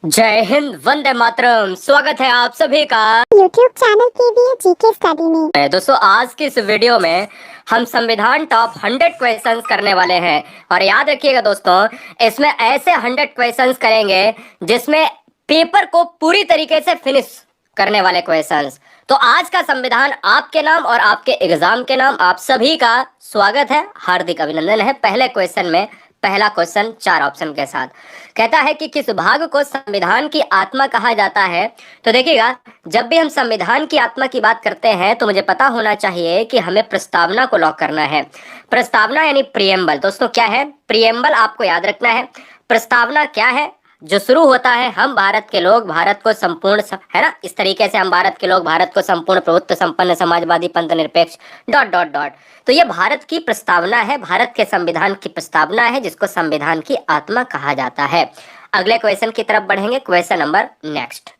जय हिंद, वंदे मातरम। स्वागत है आप सभी का यूट्यूब चैनल के भी जीके स्टडी में। दोस्तों, आज की इस वीडियो में हम संविधान टॉप 100 क्वेश्चंस करने वाले हैं। और याद रखिएगा दोस्तों, इसमें ऐसे 100 क्वेश्चंस करेंगे जिसमें पेपर को पूरी तरीके से फिनिश करने वाले क्वेश्चंस। तो आज का संविधान आपके नाम और आपके एग्जाम के नाम आप सभी का स्वागत है, हार्दिक अभिनंदन है। पहले क्वेश्चन में पहला क्वेश्चन 4 ऑप्शन के साथ कहता है कि किस भाग को संविधान की आत्मा कहा जाता है। तो देखिएगा, जब भी हम संविधान की आत्मा की बात करते हैं तो मुझे पता होना चाहिए कि हमें प्रस्तावना को लॉक करना है। प्रस्तावना यानी प्रियम्बल। दोस्तों क्या है प्रियम्बल, आपको याद रखना है। प्रस्तावना क्या है? जो शुरू होता है, हम भारत के लोग भारत को संपूर्ण है ना, इस तरीके से हम भारत के लोग भारत को संपूर्ण प्रभुत्व संपन्न समाजवादी पंथ निरपेक्ष डॉट डॉट डॉट। तो ये भारत की प्रस्तावना है, भारत के संविधान की प्रस्तावना है, जिसको संविधान की आत्मा कहा जाता है। अगले क्वेश्चन की तरफ बढ़ेंगे, क्वेश्चन नंबर नेक्स्ट।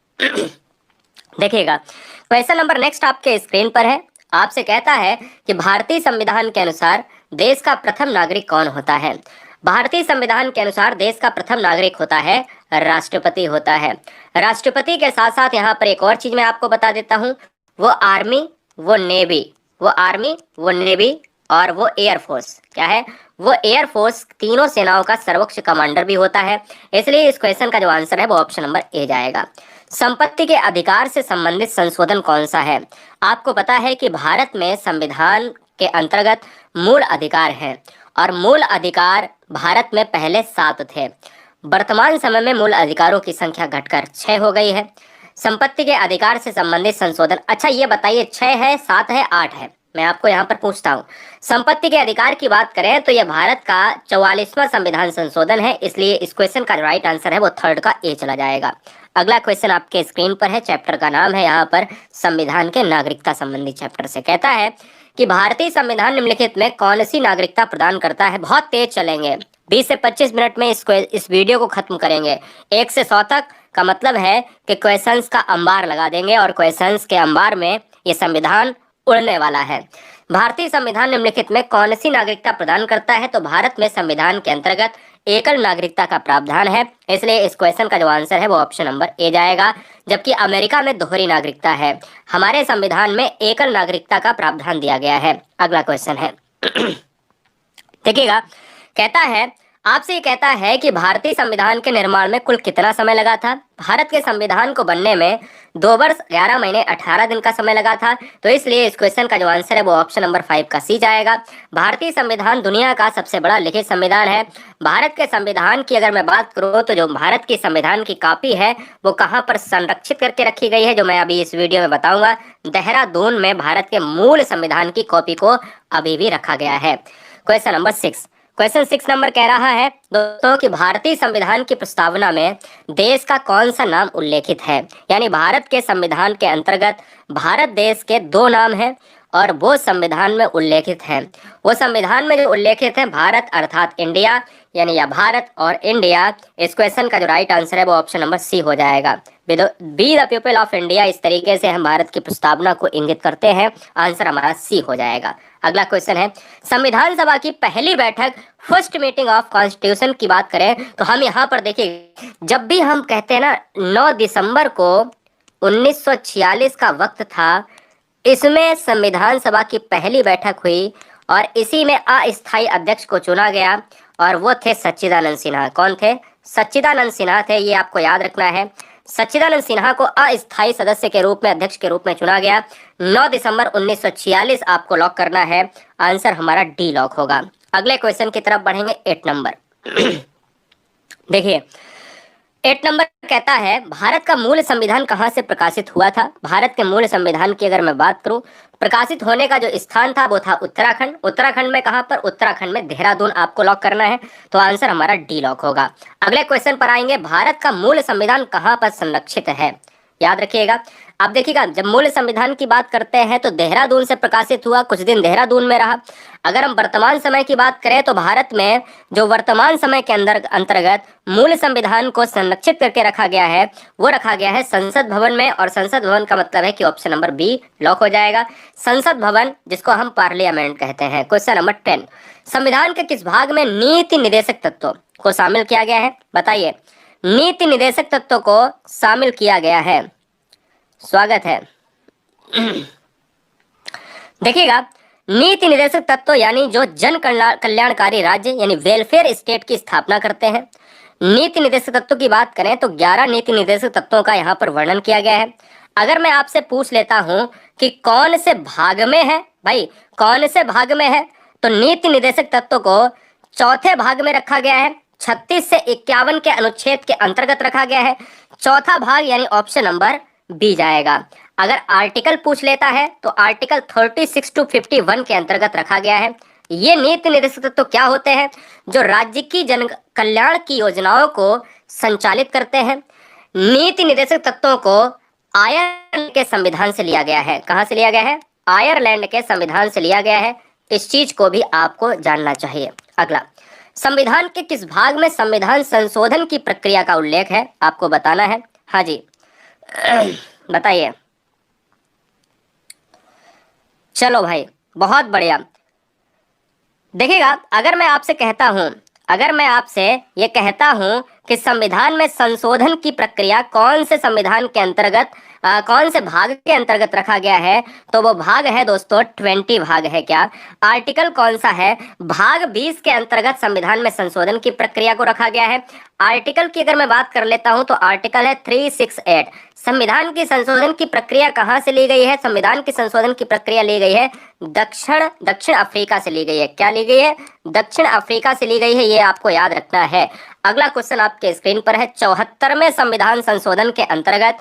देखिएगा, क्वेश्चन नंबर नेक्स्ट आपके स्क्रीन पर है। आपसे कहता है कि भारतीय संविधान के अनुसार देश का प्रथम नागरिक कौन होता है। भारतीय संविधान के अनुसार देश का प्रथम नागरिक होता है राष्ट्रपति होता है। राष्ट्रपति के साथ साथ यहाँ पर एक और चीज मैं आपको बता देता हूँ, वो आर्मी, वो नेवी, वो आर्मी, वो नेवी और वो एयरफोर्स। क्या है? वो एयरफोर्स तीनों सेनाओं का सर्वोच्च कमांडर भी होता है। इसलिए इस क्वेश्चन का जो आंसर है वो ऑप्शन नंबर ए जाएगा। संपत्ति के अधिकार से संबंधित संशोधन कौन सा है? आपको पता है कि भारत में संविधान के अंतर्गत मूल अधिकार है और मूल अधिकार भारत में पहले 7 थे। वर्तमान समय में मूल अधिकारों की संख्या घटकर 6 हो गई है। संपत्ति के अधिकार से संबंधित संशोधन, अच्छा ये बताइए 6 है, 7 है, 8 है? मैं आपको यहाँ पर पूछता हूँ, संपत्ति के अधिकार की बात करें तो यह भारत का 44वां संविधान संशोधन है। इसलिए इस क्वेश्चन का राइट आंसर है वो थर्ड का ए चला जाएगा। अगला क्वेश्चन आपके स्क्रीन पर है, चैप्टर का नाम है यहाँ पर संविधान के नागरिकता संबंधी चैप्टर से। कहता है कि भारतीय संविधान निम्नलिखित में कौन सी नागरिकता प्रदान करता है। बहुत तेज चलेंगे, 20 से 25 मिनट में इस वीडियो को खत्म करेंगे। 1 से 100 तक का मतलब है कि क्वेश्चंस का अंबार लगा देंगे और क्वेश्चंस के अंबार में ये संविधान उड़ने वाला है। भारतीय संविधान निम्नलिखित में कौन सी नागरिकता प्रदान करता है। तो भारत में संविधान के अंतर्गत एकल नागरिकता का प्रावधान है। इसलिए इस क्वेश्चन का जो आंसर है वो ऑप्शन नंबर ए जाएगा। जबकि अमेरिका में दोहरी नागरिकता है, हमारे संविधान में एकल नागरिकता का प्रावधान दिया गया है। अगला क्वेश्चन है देखिएगा, कहता है, आपसे ये कहता है कि भारतीय संविधान के निर्माण में कुल कितना समय लगा था। भारत के संविधान को बनने में 2 वर्ष 11 महीने 18 दिन का समय लगा था। तो इसलिए इस क्वेश्चन का जो आंसर है वो ऑप्शन नंबर 5 का सी जाएगा। भारतीय संविधान दुनिया का सबसे बड़ा लिखित संविधान है। भारत के संविधान की अगर मैं बात करूँ तो जो भारत की संविधान की कॉपी है वो कहाँ पर संरक्षित करके रखी गई है, जो मैं अभी इस वीडियो में बताऊंगा। देहरादून में भारत के मूल संविधान की कॉपी को अभी भी रखा गया है। क्वेश्चन नंबर 6, क्वेश्चन 6 नंबर कह रहा है दोस्तों कि भारतीय संविधान की प्रस्तावना में देश का कौन सा नाम उल्लेखित है। यानी भारत के संविधान के अंतर्गत भारत देश के 2 नाम हैं और वो संविधान में उल्लेखित हैं। वो संविधान में जो उल्लेखित है भारत अर्थात इंडिया, यानी या भारत और इंडिया। इस क्वेश्चन का जो राइट आंसर है वो ऑप्शन नंबर सी हो जाएगा। Be the people of India, इस तरीके से हम भारत की प्रस्तावना को इंगित करते हैं। आंसर हमारा सी हो जाएगा। अगला क्वेश्चन है, संविधान सभा की पहली बैठक फर्स्ट मीटिंग ऑफ कॉन्स्टिट्यूशन की बात करें तो हम यहाँ पर देखिए, जब भी हम कहते हैं ना 9 दिसंबर को 1946 का वक्त था, इसमें संविधान सभा की पहली बैठक हुई और इसी में अस्थायी अध्यक्ष को चुना गया और वो थे सच्चिदानंद सिन्हा। कौन थे? सच्चिदानंद सिन्हा थे, ये आपको याद रखना है। सच्चिदानंद सिन्हा को अस्थायी सदस्य के रूप में, अध्यक्ष के रूप में चुना गया। 9 दिसंबर 1946 आपको लॉक करना है। आंसर हमारा डी लॉक होगा। अगले क्वेश्चन की तरफ बढ़ेंगे, 8 नंबर। देखिए 8 नंबर कहता है, भारत का मूल संविधान कहाँ से प्रकाशित हुआ था। भारत के मूल संविधान की अगर मैं बात करूं, प्रकाशित होने का जो स्थान था वो था उत्तराखंड। उत्तराखंड में कहाँ पर? उत्तराखंड में देहरादून आपको लॉक करना है। तो आंसर हमारा डी लॉक होगा। अगले क्वेश्चन पर आएंगे, भारत का मूल संविधान कहाँ पर संरक्षित है। याद रखिएगा, अब देखिएगा, जब मूल संविधान की बात करते हैं तो देहरादून से प्रकाशित हुआ, कुछ दिन देहरादून में रहा। अगर हम वर्तमान समय की बात करें तो भारत में जो वर्तमान समय के अंतर्गत मूल संविधान को संरक्षित करके रखा गया है वो रखा गया है संसद भवन में। और संसद भवन का मतलब है कि ऑप्शन नंबर बी लॉक हो जाएगा। संसद भवन, जिसको हम पार्लियामेंट कहते हैं। क्वेश्चन नंबर 10, संविधान के किस भाग में नीति निर्देशक तत्वों को शामिल किया गया है। बताइए, नीति निदेशक तत्वों को शामिल किया गया है। स्वागत है। देखिएगा, नीति निदेशक तत्व यानी जो जन कल्याणकारी राज्य यानी वेलफेयर स्टेट की स्थापना करते हैं। नीति निदेशक तत्वों की बात करें तो 11 नीति निदेशक तत्वों का यहाँ पर वर्णन किया गया है। अगर मैं आपसे पूछ लेता हूँ कि कौन से भाग में है, भाई कौन से भाग में है, तो नीति निदेशक तत्वों को चौथे भाग में रखा गया है। 36 से 51 के अनुच्छेद के अंतर्गत रखा गया है। चौथा भाग यानी ऑप्शन नंबर बी जाएगा। अगर आर्टिकल पूछ लेता है तो आर्टिकल 36 to 51 के अंतर्गत रखा गया है। ये नीति निदेशक तत्व क्या होते हैं? जो राज्य की जन कल्याण की योजनाओं को संचालित करते हैं। नीति निदेशक तत्वों को आयरलैंड के संविधान से लिया गया है। कहां से लिया गया है? आयरलैंड के संविधान से लिया गया है। इस चीज को भी आपको जानना चाहिए। अगला, संविधान के किस भाग में संविधान संशोधन की प्रक्रिया का उल्लेख है? आपको बताना है। हाँ जी, बताइए। चलो भाई, बहुत बढ़िया। देखिएगा, अगर मैं आपसे ये कहता हूं कि संविधान में संशोधन की प्रक्रिया कौन से संविधान के अंतर्गत कौन से भाग के अंतर्गत रखा गया है, तो वो भाग है दोस्तों 20 भाग है। क्या आर्टिकल कौन सा है? भाग 20 के अंतर्गत संविधान में संशोधन की प्रक्रिया को रखा गया है। आर्टिकल की अगर मैं बात कर लेता हूं तो आर्टिकल है 368। संविधान की संशोधन की प्रक्रिया कहां से ली गई है? संविधान की संशोधन की प्रक्रिया ली गई है दक्षिण अफ्रीका से ली गई है। क्या ली गई है? दक्षिण अफ्रीका से ली गई है। ये आपको याद रखना है। अगला क्वेश्चन आपके स्क्रीन पर है। 74वें संविधान संशोधन के अंतर्गत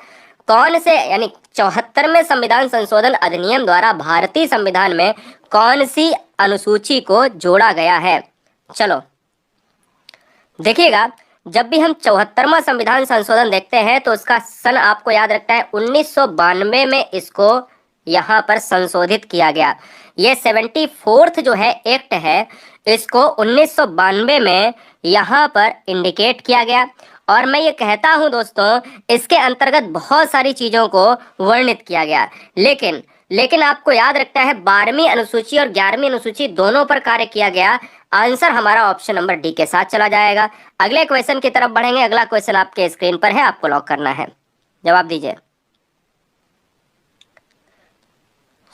कौन से यानी 74वें संविधान संशोधन अधिनियम द्वारा भारतीय संविधान में कौन सी अनुसूची को जोड़ा गया है? चलो देखिएगा, जब भी हम 74वां संविधान संशोधन देखते हैं तो उसका सन आपको याद रखना है 1992 में इसको यहाँ पर संशोधित किया गया। ये 74th जो है एक्ट है, इसको 1992 में यहाँ पर इंडिकेट किया गया। और मैं ये कहता हूँ दोस्तों, इसके अंतर्गत बहुत सारी चीज़ों को वर्णित किया गया, लेकिन आपको याद रखना है 12वीं अनुसूची और 11वीं अनुसूची दोनों पर कार्य किया गया। आंसर हमारा ऑप्शन नंबर डी के साथ चला जाएगा। अगले क्वेश्चन की तरफ बढ़ेंगे। अगला क्वेश्चन आपके स्क्रीन पर है, आपको लॉक करना है। जवाब दीजिए।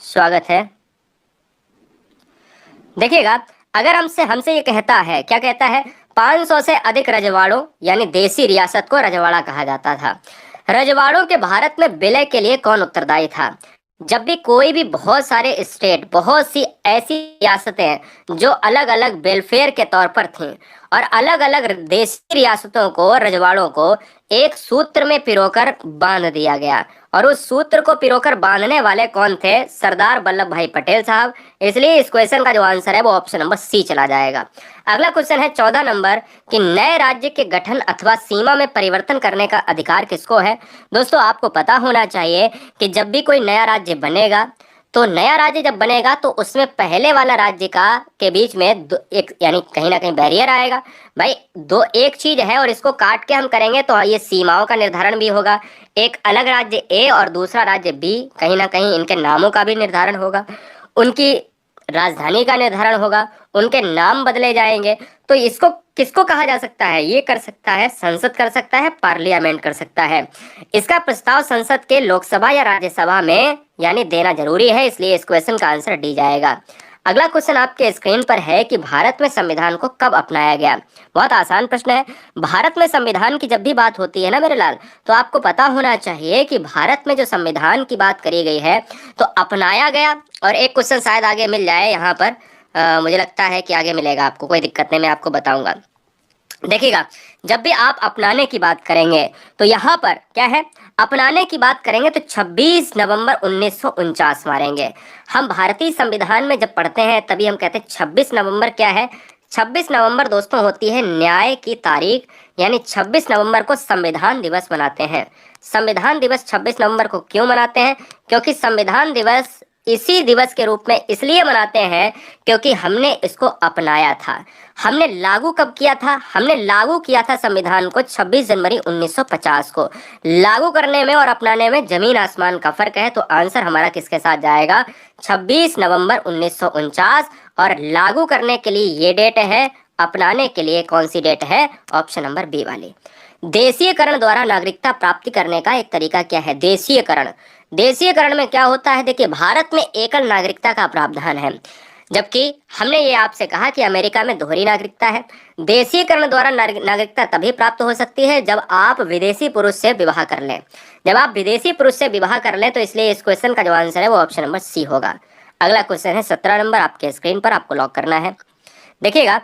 स्वागत है। देखिएगा, अगर हमसे ये कहता है, क्या कहता है? 500 से अधिक रजवाड़ों यानी देसी रियासत को रजवाड़ा कहा जाता था। रजवाड़ों के भारत में विलय के लिए कौन उत्तरदायी था? जब भी कोई भी बहुत सारे स्टेट, बहुत सी ऐसी रियासतें जो अलग अलग वेलफेयर के तौर पर थीं और अलग अलग देशी रियासतों को, रजवाड़ों को एक सूत्र में पिरोकर बांध दिया गया। और उस सूत्र को पिरोकर बांधने वाले कौन थे? सरदार वल्लभ भाई पटेल साहब। इसलिए इस क्वेश्चन का जो आंसर है वो ऑप्शन नंबर सी चला जाएगा। अगला क्वेश्चन है 14 नंबर कि नए राज्य के गठन अथवा सीमा में परिवर्तन करने का अधिकार किसको है? दोस्तों, आपको पता होना चाहिए कि जब भी कोई नया राज्य बनेगा, तो नया राज्य जब बनेगा तो उसमें पहले वाला राज्य के बीच में एक यानी कहीं ना कहीं बैरियर आएगा। भाई एक चीज है और इसको काट के हम करेंगे तो ये सीमाओं का निर्धारण भी होगा। एक अलग राज्य ए और दूसरा राज्य बी, कहीं ना कहीं इनके नामों का भी निर्धारण होगा, उनकी राजधानी का निर्धारण होगा, उनके नाम बदले जाएंगे। तो इसको किसको कहा जा सकता है? ये कर सकता है संसद, कर सकता है पार्लियामेंट, कर सकता है। इसका प्रस्ताव संसद के लोकसभा या राज्यसभा में यानी देना जरूरी है। इसलिए इस क्वेश्चन का आंसर डी जाएगा। अगला क्वेश्चन आपके स्क्रीन पर है कि भारत में संविधान को कब अपनाया गया? बहुत आसान प्रश्न है। भारत में संविधान की जब भी बात होती है ना मेरे लाल, तो आपको पता होना चाहिए कि भारत में जो संविधान की बात करी गई है तो अपनाया गया। और एक क्वेश्चन शायद आगे मिल जाए यहाँ पर, मुझे लगता है कि आगे मिलेगा आपको, कोई दिक्कत नहीं, मैं आपको बताऊंगा। देखिएगा, जब भी आप अपनाने की बात करेंगे तो यहाँ पर क्या है? अपनाने की बात करेंगे तो 26 नवंबर 1949 मारेंगे। हम भारतीय संविधान में जब पढ़ते हैं तभी हम कहते हैं 26 नवंबर क्या है? 26 नवंबर दोस्तों होती है न्याय की तारीख, यानी 26 नवंबर को संविधान दिवस मनाते हैं। संविधान दिवस 26 नवंबर को क्यों मनाते हैं? क्योंकि संविधान दिवस इसी दिवस के रूप में इसलिए मनाते हैं क्योंकि हमने इसको अपनाया था। हमने लागू कब किया था? हमने लागू किया था संविधान को 26 जनवरी 1950 को। लागू करने में और अपनाने में जमीन आसमान का फर्क है। तो आंसर हमारा किसके साथ जाएगा? 26 नवंबर 1949। और लागू करने के लिए ये डेट है, अपनाने के लिए कौन सी डेट है? ऑप्शन नंबर बी वाली। देशीयकरण द्वारा नागरिकता प्राप्ति करने का एक तरीका क्या है? देशीयकरण, देशीयकरण में क्या होता है? देखिए, भारत में एकल नागरिकता का प्रावधान है, जबकि हमने ये आपसे कहा कि अमेरिका में दोहरी नागरिकता है। देशीयकरण द्वारा नागरिकता तभी प्राप्त हो सकती है जब आप विदेशी पुरुष से विवाह कर लें। जब आप विदेशी पुरुष से विवाह कर लें, तो इसलिए इस क्वेश्चन का जो आंसर है वो ऑप्शन नंबर सी होगा। अगला क्वेश्चन है 17 नंबर, आपके स्क्रीन पर, आपको लॉक करना है। देखिएगा,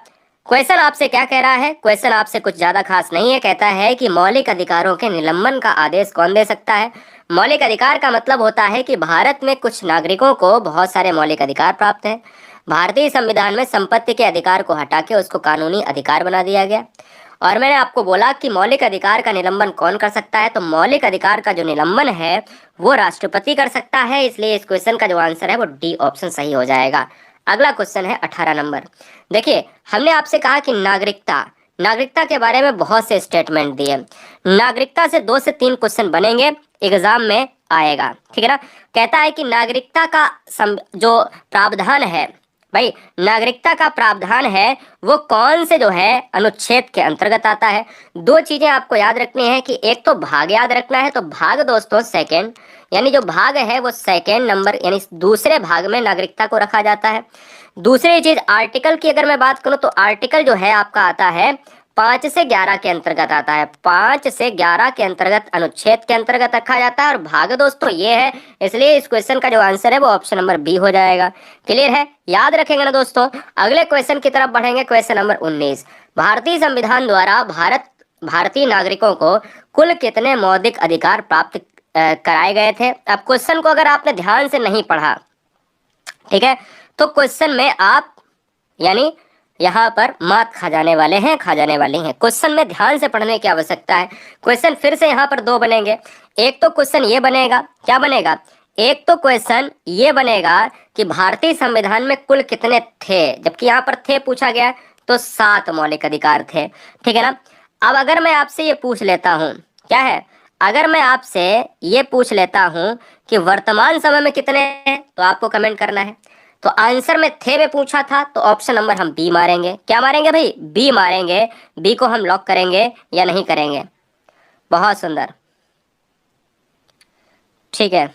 क्वेश्चन आपसे क्या कह रहा है? क्वेश्चन आपसे कुछ ज्यादा खास नहीं है। कहता है कि मौलिक अधिकारों के निलंबन का आदेश कौन दे सकता है? मौलिक अधिकार का मतलब होता है कि भारत में कुछ नागरिकों को बहुत सारे मौलिक अधिकार प्राप्त हैं। भारतीय संविधान में संपत्ति के अधिकार को हटा के उसको कानूनी अधिकार बना दिया गया। और मैंने आपको बोला कि मौलिक अधिकार का निलंबन कौन कर सकता है? तो मौलिक अधिकार का जो निलंबन है वो राष्ट्रपति कर सकता है। इसलिए इस क्वेश्चन का जो आंसर है वो डी ऑप्शन सही हो जाएगा। अगला क्वेश्चन है 18 नंबर। देखिए, हमने आपसे कहा कि नागरिकता, नागरिकता के बारे में बहुत से स्टेटमेंट दिए। नागरिकता से 2 से 3 क्वेश्चन बनेंगे, एग्जाम में आएगा, ठीक है ना। कहता है कि नागरिकता का जो प्रावधान है, भाई नागरिकता का प्रावधान है वो कौन से जो है अनुच्छेद के अंतर्गत आता है? 2 चीजें आपको याद रखनी है कि एक तो भाग याद रखना है। तो भाग दोस्तों सेकंड, यानी जो भाग है वो सेकंड नंबर यानी दूसरे भाग में नागरिकता को रखा जाता है। दूसरी चीज आर्टिकल की अगर मैं बात करूं तो आर्टिकल जो है आपका आता है 5 से 11 के अंतर्गत आता है। 5 से 11 के अंतर्गत अनुच्छेद के अंतर्गत रखा जाता है। और भाग दोस्तों ये है, इसलिए इस क्वेश्चन का जो आंसर है वो ऑप्शन नंबर बी हो जाएगा। क्लियर है? याद रखेंगे ना दोस्तों। अगले क्वेश्चन की तरफ बढ़ेंगे, क्वेश्चन नंबर 19। भारतीय संविधान द्वारा भारतीय नागरिकों को कुल कितने मौलिक अधिकार प्राप्त कराए गए थे? अब क्वेश्चन को अगर आपने ध्यान से नहीं पढ़ा, ठीक है, तो क्वेश्चन में आप यानी यहाँ पर मात खा जाने वाले हैं, खा जाने वाली हैं। क्वेश्चन में ध्यान से पढ़ने की आवश्यकता है। क्वेश्चन फिर से यहाँ पर 2 बनेंगे। एक तो क्वेश्चन ये बनेगा, क्या बनेगा? एक तो क्वेश्चन ये बनेगा कि भारतीय संविधान में कुल कितने थे, जबकि यहाँ पर थे पूछा गया तो 7 मौलिक अधिकार थे, ठीक है ना। अब अगर मैं आपसे ये पूछ लेता हूँ, क्या है, अगर मैं आपसे ये पूछ लेता हूँ कि वर्तमान समय में कितने हैं, तो आपको कमेंट करना है। तो आंसर में थे में पूछा था तो ऑप्शन नंबर हम बी मारेंगे। क्या मारेंगे भाई? बी मारेंगे। बी को हम लॉक करेंगे या नहीं करेंगे? बहुत सुंदर, ठीक है।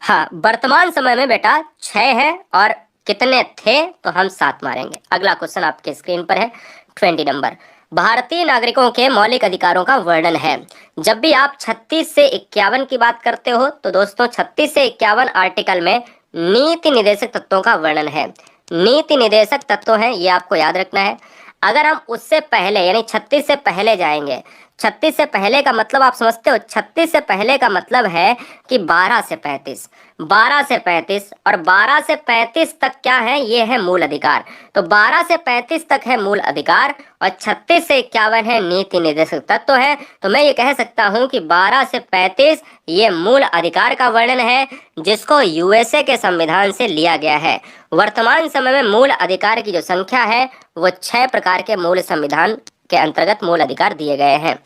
हाँ, वर्तमान समय में बेटा 6 है और कितने थे तो हम 7 मारेंगे। अगला क्वेश्चन आपके स्क्रीन पर है 20 नंबर। भारतीय नागरिकों के मौलिक अधिकारों का वर्णन है। जब भी आप 36 से 51 की बात करते हो तो दोस्तों 36 से 51 आर्टिकल में नीति निर्देशक तत्वों का वर्णन है। नीति निर्देशक तत्व हैं, ये आपको याद रखना है। अगर हम उससे पहले यानी 36 से पहले जाएंगे, 36 से पहले का मतलब आप समझते हो? 36 से पहले का मतलब है कि 12 से 35, 12 से 35 और 12 से 35 तक क्या है? ये है मूल अधिकार। तो 12 से 35 तक है मूल अधिकार और 36 से 51 है नीति निर्देशक तत्व है। तो मैं ये कह सकता हूँ कि 12 से 35 ये मूल अधिकार का वर्णन है, जिसको यूएसए के संविधान से लिया गया है। वर्तमान समय में मूल अधिकार की जो संख्या है वो 6 प्रकार के मूल संविधान के अंतर्गत मूल अधिकार दिए गए हैं।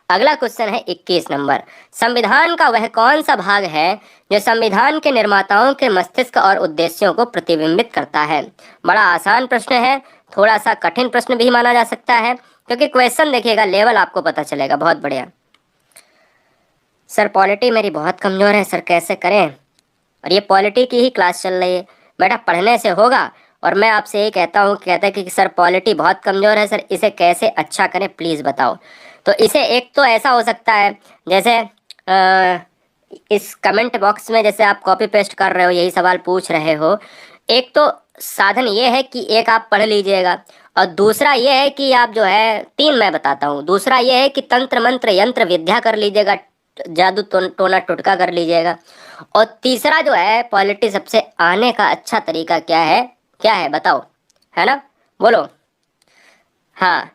अगला क्वेश्चन है 21 नंबर। संविधान का वह कौन सा भाग है जो संविधान के निर्माताओं के मस्तिष्क और उद्देश्यों को प्रतिबिंबित करता है? बड़ा आसान प्रश्न है, थोड़ा सा कठिन प्रश्न भी माना जा सकता है, क्योंकि क्वेश्चन देखिएगा लेवल आपको पता चलेगा। बहुत बढ़िया सर, पॉलिटी मेरी बहुत कमजोर है सर, कैसे करें? और ये पॉलिटी की ही क्लास चल रही है बेटा, पढ़ने से होगा। और मैं आपसे ये कहता हूँ, कहता है कि सर पॉलिटी बहुत कमज़ोर है सर, इसे कैसे अच्छा करें प्लीज़ बताओ। तो इसे एक तो ऐसा हो सकता है, जैसे इस कमेंट बॉक्स में जैसे आप कॉपी पेस्ट कर रहे हो, यही सवाल पूछ रहे हो। एक तो साधन ये है कि एक आप पढ़ लीजिएगा, और दूसरा ये है कि आप जो है 3 मैं बताता हूँ। दूसरा ये है कि तंत्र मंत्र यंत्र विद्या कर लीजिएगा, जादू टोना टोटका कर लीजिएगा। और तीसरा जो है पॉलिटी सबसे आने का अच्छा तरीका क्या है? क्या है बताओ, है ना? बोलो। हाँ,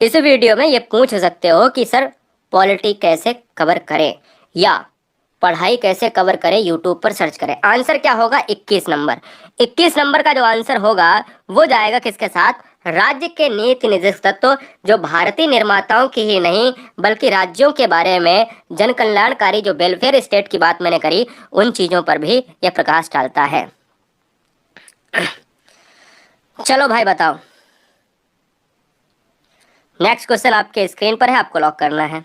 इस वीडियो में ये पूछ सकते हो कि सर पॉलिटी कैसे कवर करें या पढ़ाई कैसे कवर करें, यूट्यूब पर सर्च करें। आंसर क्या होगा? 21 नंबर। 21 नंबर का जो आंसर होगा वो जाएगा किसके साथ? राज्य के नीति निर्देशक तत्व, जो भारतीय निर्माताओं की ही नहीं बल्कि राज्यों के बारे में जन कल्याणकारी जो वेलफेयर स्टेट की बात मैंने करी, उन चीजों पर भी यह प्रकाश डालता है। चलो भाई बताओ, नेक्स्ट क्वेश्चन आपके स्क्रीन पर है, आपको लॉक करना है।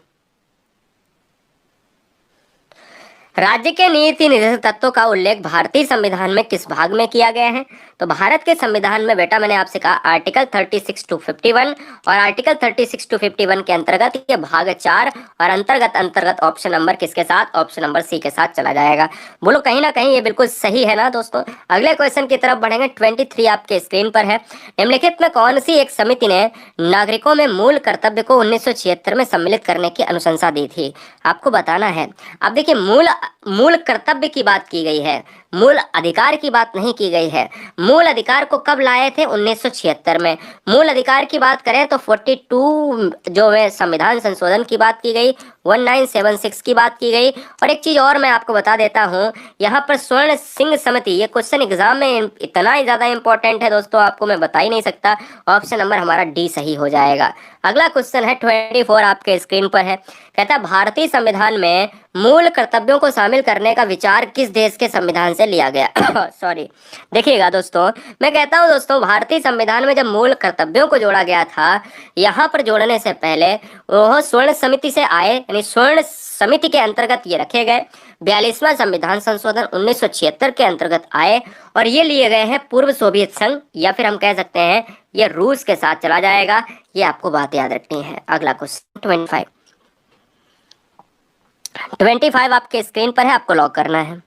राज्य के नीति निर्देशक तत्वों का उल्लेख भारतीय संविधान में किस भाग में किया गया है? तो भारत के संविधान में बेटा मैंने आपसे कहा आर्टिकल 36 टू 51 और आर्टिकल 36 टू 51 के अंतर्गत ये भाग 4 और अंतर्गत ऑप्शन नंबर किसके साथ? ऑप्शन नंबर सी के साथ चला जाएगा। बोलो कहीं ना कहीं ये बिल्कुल सही है ना दोस्तों। अगले क्वेश्चन की तरफ बढ़ेंगे। 23 आपके स्क्रीन पर है। निम्नलिखित में कौन सी एक समिति ने नागरिकों में मूल कर्तव्य को 1976 में सम्मिलित करने की अनुशंसा दी थी? आपको बताना है। अब देखिए मूल कर्तव्य की बात की गई है, मूल अधिकार की बात नहीं की गई है। मूल अधिकार को कब लाए थे? 1976 में। मूल अधिकार की बात करें तो 42 जो है संविधान संशोधन की बात की गई, 1976 की बात की गई। और एक चीज और मैं आपको बता देता हूं, यहाँ पर स्वर्ण सिंह समिति, ये क्वेश्चन एग्जाम में इतना ही ज्यादा इंपॉर्टेंट है दोस्तों, आपको मैं बता ही नहीं सकता। ऑप्शन नंबर हमारा डी सही हो जाएगा। अगला क्वेश्चन है 24 आपके स्क्रीन पर है। कहता है भारतीय संविधान में मूल कर्तव्यों को शामिल करने का विचार किस देश के संविधान से लिया गया? सॉरी, देखिएगा दोस्तों, मैं कहता हूं दोस्तों, भारतीय संविधान में जब मूल कर्तव्यों को जोड़ा गया था, यहाँ पर जोड़ने से पहले वह स्वर्ण समिति से आए, यानी स्वर्ण समिति के अंतर्गत ये रखे गए। 42वां संविधान संशोधन 1976 के अंतर्गत आए और ये लिए गए हैं पूर्व सोवियत संघ, या फिर हम कह सकते हैं ये रूस के साथ चला जाएगा। ये आपको बात याद रखनी है। अगला क्वेश्चन 25 आपके स्क्रीन पर है, आपको लॉक करना है।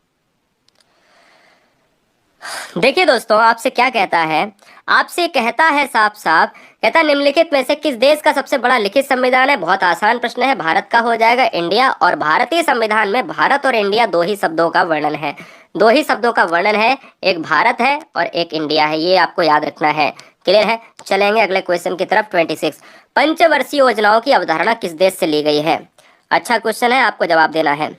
देखिए दोस्तों, आपसे क्या कहता है, आपसे कहता है साफ साफ, कहता है निम्नलिखित में से किस देश का सबसे बड़ा लिखित संविधान है? बहुत आसान प्रश्न है, भारत का हो जाएगा इंडिया। और भारतीय संविधान में भारत और इंडिया दो ही शब्दों का वर्णन है, दो ही शब्दों का वर्णन है, एक भारत है और एक इंडिया है। ये आपको याद रखना है। क्लियर है? चलेंगे अगले क्वेश्चन की तरफ। 26 पंचवर्षीय योजनाओं की अवधारणा किस देश से ली गई है? अच्छा क्वेश्चन है, आपको जवाब देना है।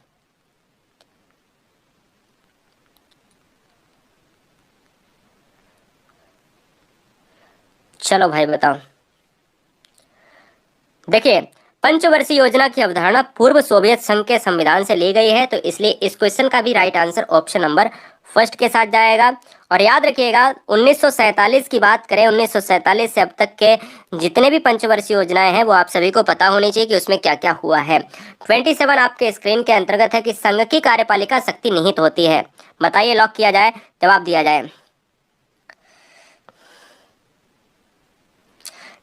चलो भाई बताओ। देखिए, पंचवर्षीय योजना की अवधारणा पूर्व सोवियत संघ के संविधान से ली गई है, तो इसलिए इस क्वेश्चन का भी right answer option number first के साथ जाएगा। और याद रखिएगा 1947 की बात करें, 1947 से अब तक के जितने भी पंचवर्षीय योजनाएं हैं वो आप सभी को पता होनी चाहिए कि उसमें क्या क्या हुआ है। 27 आपके स्क्रीन के अंतर्गत है कि संघ की कार्यपालिका शक्ति निहित होती है। बताइए, लॉक किया जाए, जवाब दिया जाए।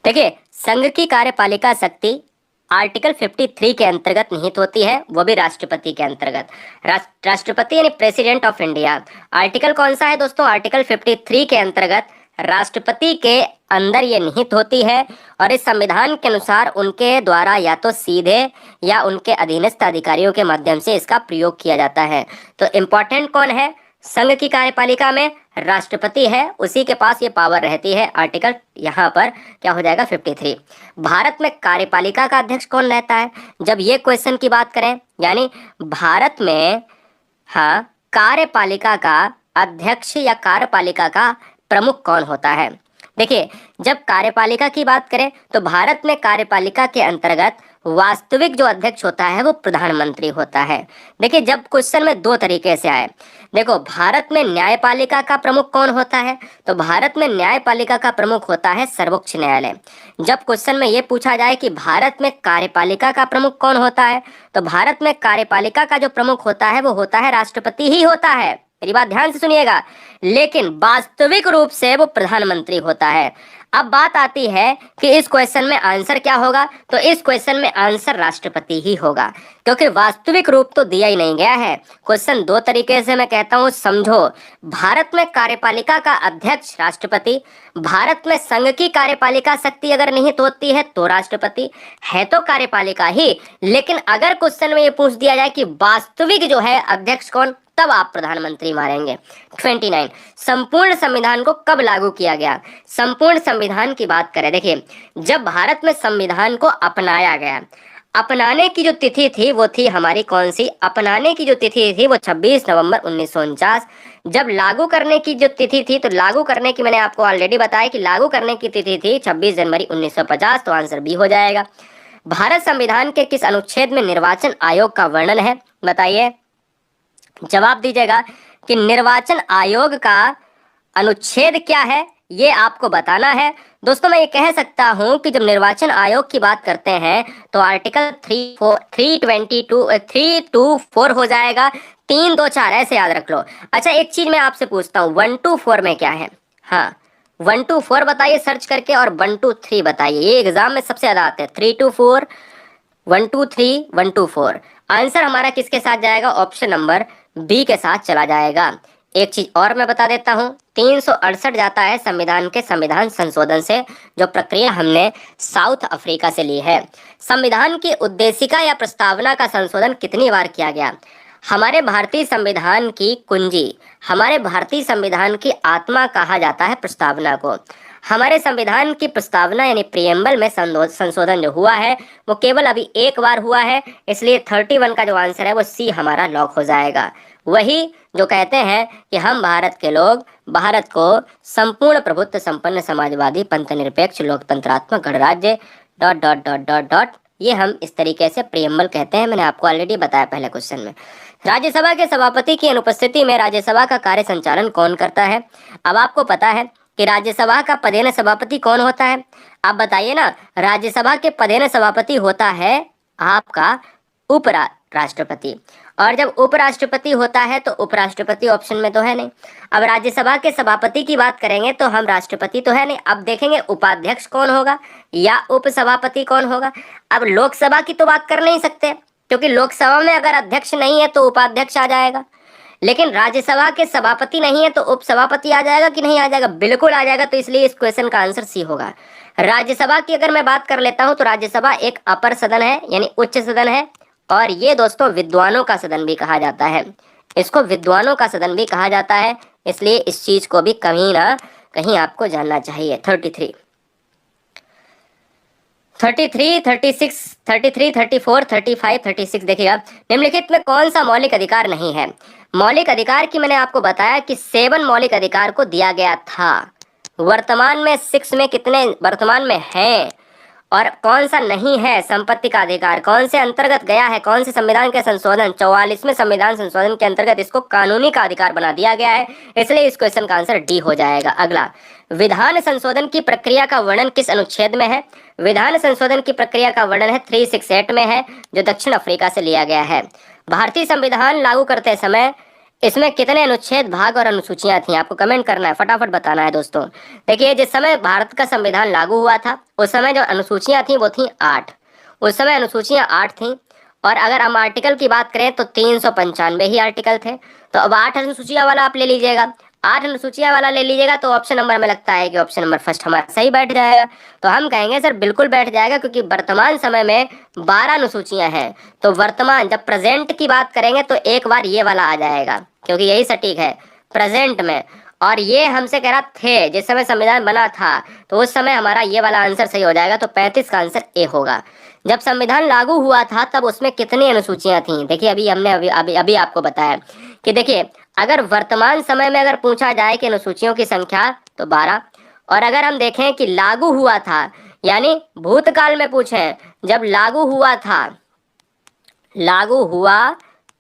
देखिए, संघ की कार्यपालिका शक्ति आर्टिकल 53 के अंतर्गत निहित होती है, वो भी राष्ट्रपति के अंतर्गत। राष्ट्रपति यानी प्रेसिडेंट ऑफ इंडिया। आर्टिकल कौन सा है दोस्तों? आर्टिकल 53 के अंतर्गत राष्ट्रपति के अंदर ये निहित होती है और इस संविधान के अनुसार उनके द्वारा या तो सीधे या उनके अधीनस्थ अधिकारियों के माध्यम से इसका प्रयोग किया जाता है। तो इम्पोर्टेंट कौन है संघ की कार्यपालिका में? राष्ट्रपति है, उसी के पास ये पावर रहती है। आर्टिकल यहाँ पर क्या हो जाएगा? 53। भारत में कार्यपालिका का अध्यक्ष कौन रहता है? जब ये क्वेश्चन की बात करें, यानी भारत में हाँ कार्यपालिका का अध्यक्ष या कार्यपालिका का प्रमुख कौन होता है? देखिए, जब कार्यपालिका की बात करें तो भारत में कार्यपालिका के अंतर्गत वास्तविक जो अध्यक्ष होता है वो प्रधानमंत्री होता है। देखिए, जब क्वेश्चन में दो तरीके से आए, देखो भारत में न्यायपालिका का प्रमुख कौन होता है? तो भारत में न्यायपालिका का प्रमुख होता है सर्वोच्च न्यायालय। जब क्वेश्चन में ये पूछा जाए कि भारत में कार्यपालिका का प्रमुख कौन होता है, तो भारत में कार्यपालिका का जो प्रमुख होता है वो होता है राष्ट्रपति ही होता है। मेरी बात ध्यान से सुनिएगा, लेकिन वास्तविक रूप से वो प्रधानमंत्री होता है। अब बात आती है कि इस क्वेश्चन में आंसर क्या होगा, तो इस क्वेश्चन में आंसर राष्ट्रपति ही होगा, क्योंकि वास्तविक रूप तो दिया ही नहीं गया है। क्वेश्चन दो तरीके से मैं कहता हूं समझो। भारत में कार्यपालिका का अध्यक्ष राष्ट्रपति, भारत में संघ की कार्यपालिका शक्ति अगर निहित होती है तो राष्ट्रपति है, तो कार्यपालिका ही। लेकिन अगर क्वेश्चन में ये पूछ दिया जाए कि वास्तविक जो है अध्यक्ष कौन, तब आप प्रधानमंत्री मारेंगे। 29 संपूर्ण संविधान को कब लागू किया गया? संपूर्ण संविधान की बात करें, देखिए जब भारत में संविधान को अपनाया गया, अपनाने की जो तिथि थी वो थी हमारी कौन सी? अपनाने की जो तिथि थी वो 26 नवंबर 1949। जब लागू करने की जो तिथि थी, तो लागू करने की मैंने आपको ऑलरेडी बताया कि लागू करने की तिथि थी 26 जनवरी 1950, तो आंसर बी हो जाएगा। भारत संविधान के किस अनुच्छेद में निर्वाचन आयोग का वर्णन है? बताइए, जवाब दीजिएगा कि निर्वाचन आयोग का अनुच्छेद क्या है, ये आपको बताना है। दोस्तों मैं ये कह सकता हूं कि जब निर्वाचन आयोग की बात करते हैं तो आर्टिकल 324 हो जाएगा। 324 ऐसे याद रख लो। अच्छा एक चीज मैं आपसे पूछता हूँ, 124 में क्या है? हाँ 124 बताइए सर्च करके, और 123 बताइए। ये एग्जाम में सबसे ज्यादा आते हैं, 324, 123, 124। आंसर हमारा किसके साथ जाएगा? ऑप्शन नंबर बी के साथ चला जाएगा। एक चीज और मैं बता देता हूँ, 368 जाता है संविधान के संविधान संशोधन से, जो प्रक्रिया हमने साउथ अफ्रीका से ली है। संविधान की उद्देशिका या प्रस्तावना का संशोधन कितनी बार किया गया? हमारे भारतीय संविधान की कुंजी, हमारे भारतीय संविधान की आत्मा कहा जाता है प्रस्तावना को। हमारे संविधान की प्रस्तावना यानी प्रियम्बल में संशोधन जो हुआ है वो केवल अभी एक बार हुआ है, इसलिए 31 का जो आंसर है वो सी हमारा लॉक हो जाएगा। वही जो कहते हैं कि हम भारत के लोग भारत को संपूर्ण प्रभुत्व संपन्न समाजवादी पंथ निरपेक्ष लोकतंत्रात्मक गणराज्य dot dot dot dot dot, ये हम इस तरीके से प्रियम्बल कहते हैं। मैंने आपको ऑलरेडी बताया पहले क्वेश्चन में। राज्यसभा के सभापति की अनुपस्थिति में राज्यसभा का कार्य संचालन कौन करता है? अब आपको पता है कि राज्यसभा का पदेन सभापति कौन होता है? आप बताइए ना। राज्यसभा के पदेन सभापति होता है आपका उपराष्ट्रपति, और जब उपराष्ट्रपति होता है तो उपराष्ट्रपति ऑप्शन में तो है नहीं। अब राज्यसभा के सभापति की बात करेंगे तो हम राष्ट्रपति तो है नहीं। अब देखेंगे उपाध्यक्ष कौन होगा या उपसभापति कौन होगा। अब लोकसभा की तो बात कर नहीं सकते, क्योंकि लोकसभा में अगर अध्यक्ष नहीं है तो उपाध्यक्ष आ जाएगा, लेकिन राज्यसभा के सभापति नहीं है तो उपसभापति आ जाएगा कि नहीं आ जाएगा? बिल्कुल आ जाएगा। तो इसलिए इस क्वेश्चन का आंसर सी होगा। राज्यसभा की अगर मैं बात कर लेता हूं तो राज्यसभा एक अपर सदन है यानी उच्च सदन है, और ये दोस्तों विद्वानों का सदन भी कहा जाता है। इसको विद्वानों का सदन भी कहा जाता है, इसलिए इस चीज को भी कहीं ना कहीं आपको जानना चाहिए। 33, 36, 33, 34, 35, 36 देखिएगा। निम्नलिखित में कौन सा मौलिक अधिकार नहीं है? मौलिक अधिकार की मैंने आपको बताया कि 7 मौलिक अधिकार को दिया गया था। वर्तमान में 6 में कितने वर्तमान में हैं और कौन सा नहीं है? संपत्ति का अधिकार कौन से अंतर्गत गया है? कौन से संविधान के संशोधन 44वें संविधान संशोधन के अंतर्गत इसको कानूनी का अधिकार बना दिया गया है, इसलिए इस क्वेश्चन का आंसर डी हो जाएगा। अगला, विधान संशोधन की प्रक्रिया का वर्णन किस अनुच्छेद में है? विधान संशोधन की प्रक्रिया का वर्णन है 368 में है, जो दक्षिण अफ्रीका से लिया गया है। भारतीय संविधान लागू करते समय इसमें कितने अनुच्छेद, भाग और अनुसूचियां थी? आपको कमेंट करना है, फटाफट बताना है दोस्तों। देखिए जिस समय भारत का संविधान लागू हुआ था उस समय जो अनुसूचियां थी वो थी 8। उस समय अनुसूचियां 8 थी, और अगर हम आर्टिकल की बात करें तो 395 ही आर्टिकल थे। तो अब 8 अनुसूचियां वाला आप ले लीजिएगा, 8 अनुसूचियां वाला ले लीजिएगा, तो ऑप्शन नंबर में लगता है कि ऑप्शन नंबर फर्स्ट हमारा सही बैठ जाएगा। तो हम कहेंगे सर बिल्कुल बैठ जाएगा, क्योंकि वर्तमान समय में 12 अनुसूचियां हैं। तो वर्तमान जब प्रेजेंट की बात करेंगे तो एक बार ये वाला आ जाएगा, क्योंकि यही सटीक है प्रेजेंट में। और ये हमसे कह रहा थे जिस समय संविधान बना था, तो उस समय हमारा ये वाला आंसर सही हो जाएगा। तो 35 का आंसर ए होगा। जब संविधान लागू हुआ था तब उसमें कितनी अनुसूचियां थी? देखिए अभी हमने अभी आपको बताया कि देखिए अगर वर्तमान समय में अगर पूछा जाए कि अनुसूचियों की संख्या तो 12, और अगर हम देखें कि लागू हुआ था यानी भूतकाल में पूछें जब लागू हुआ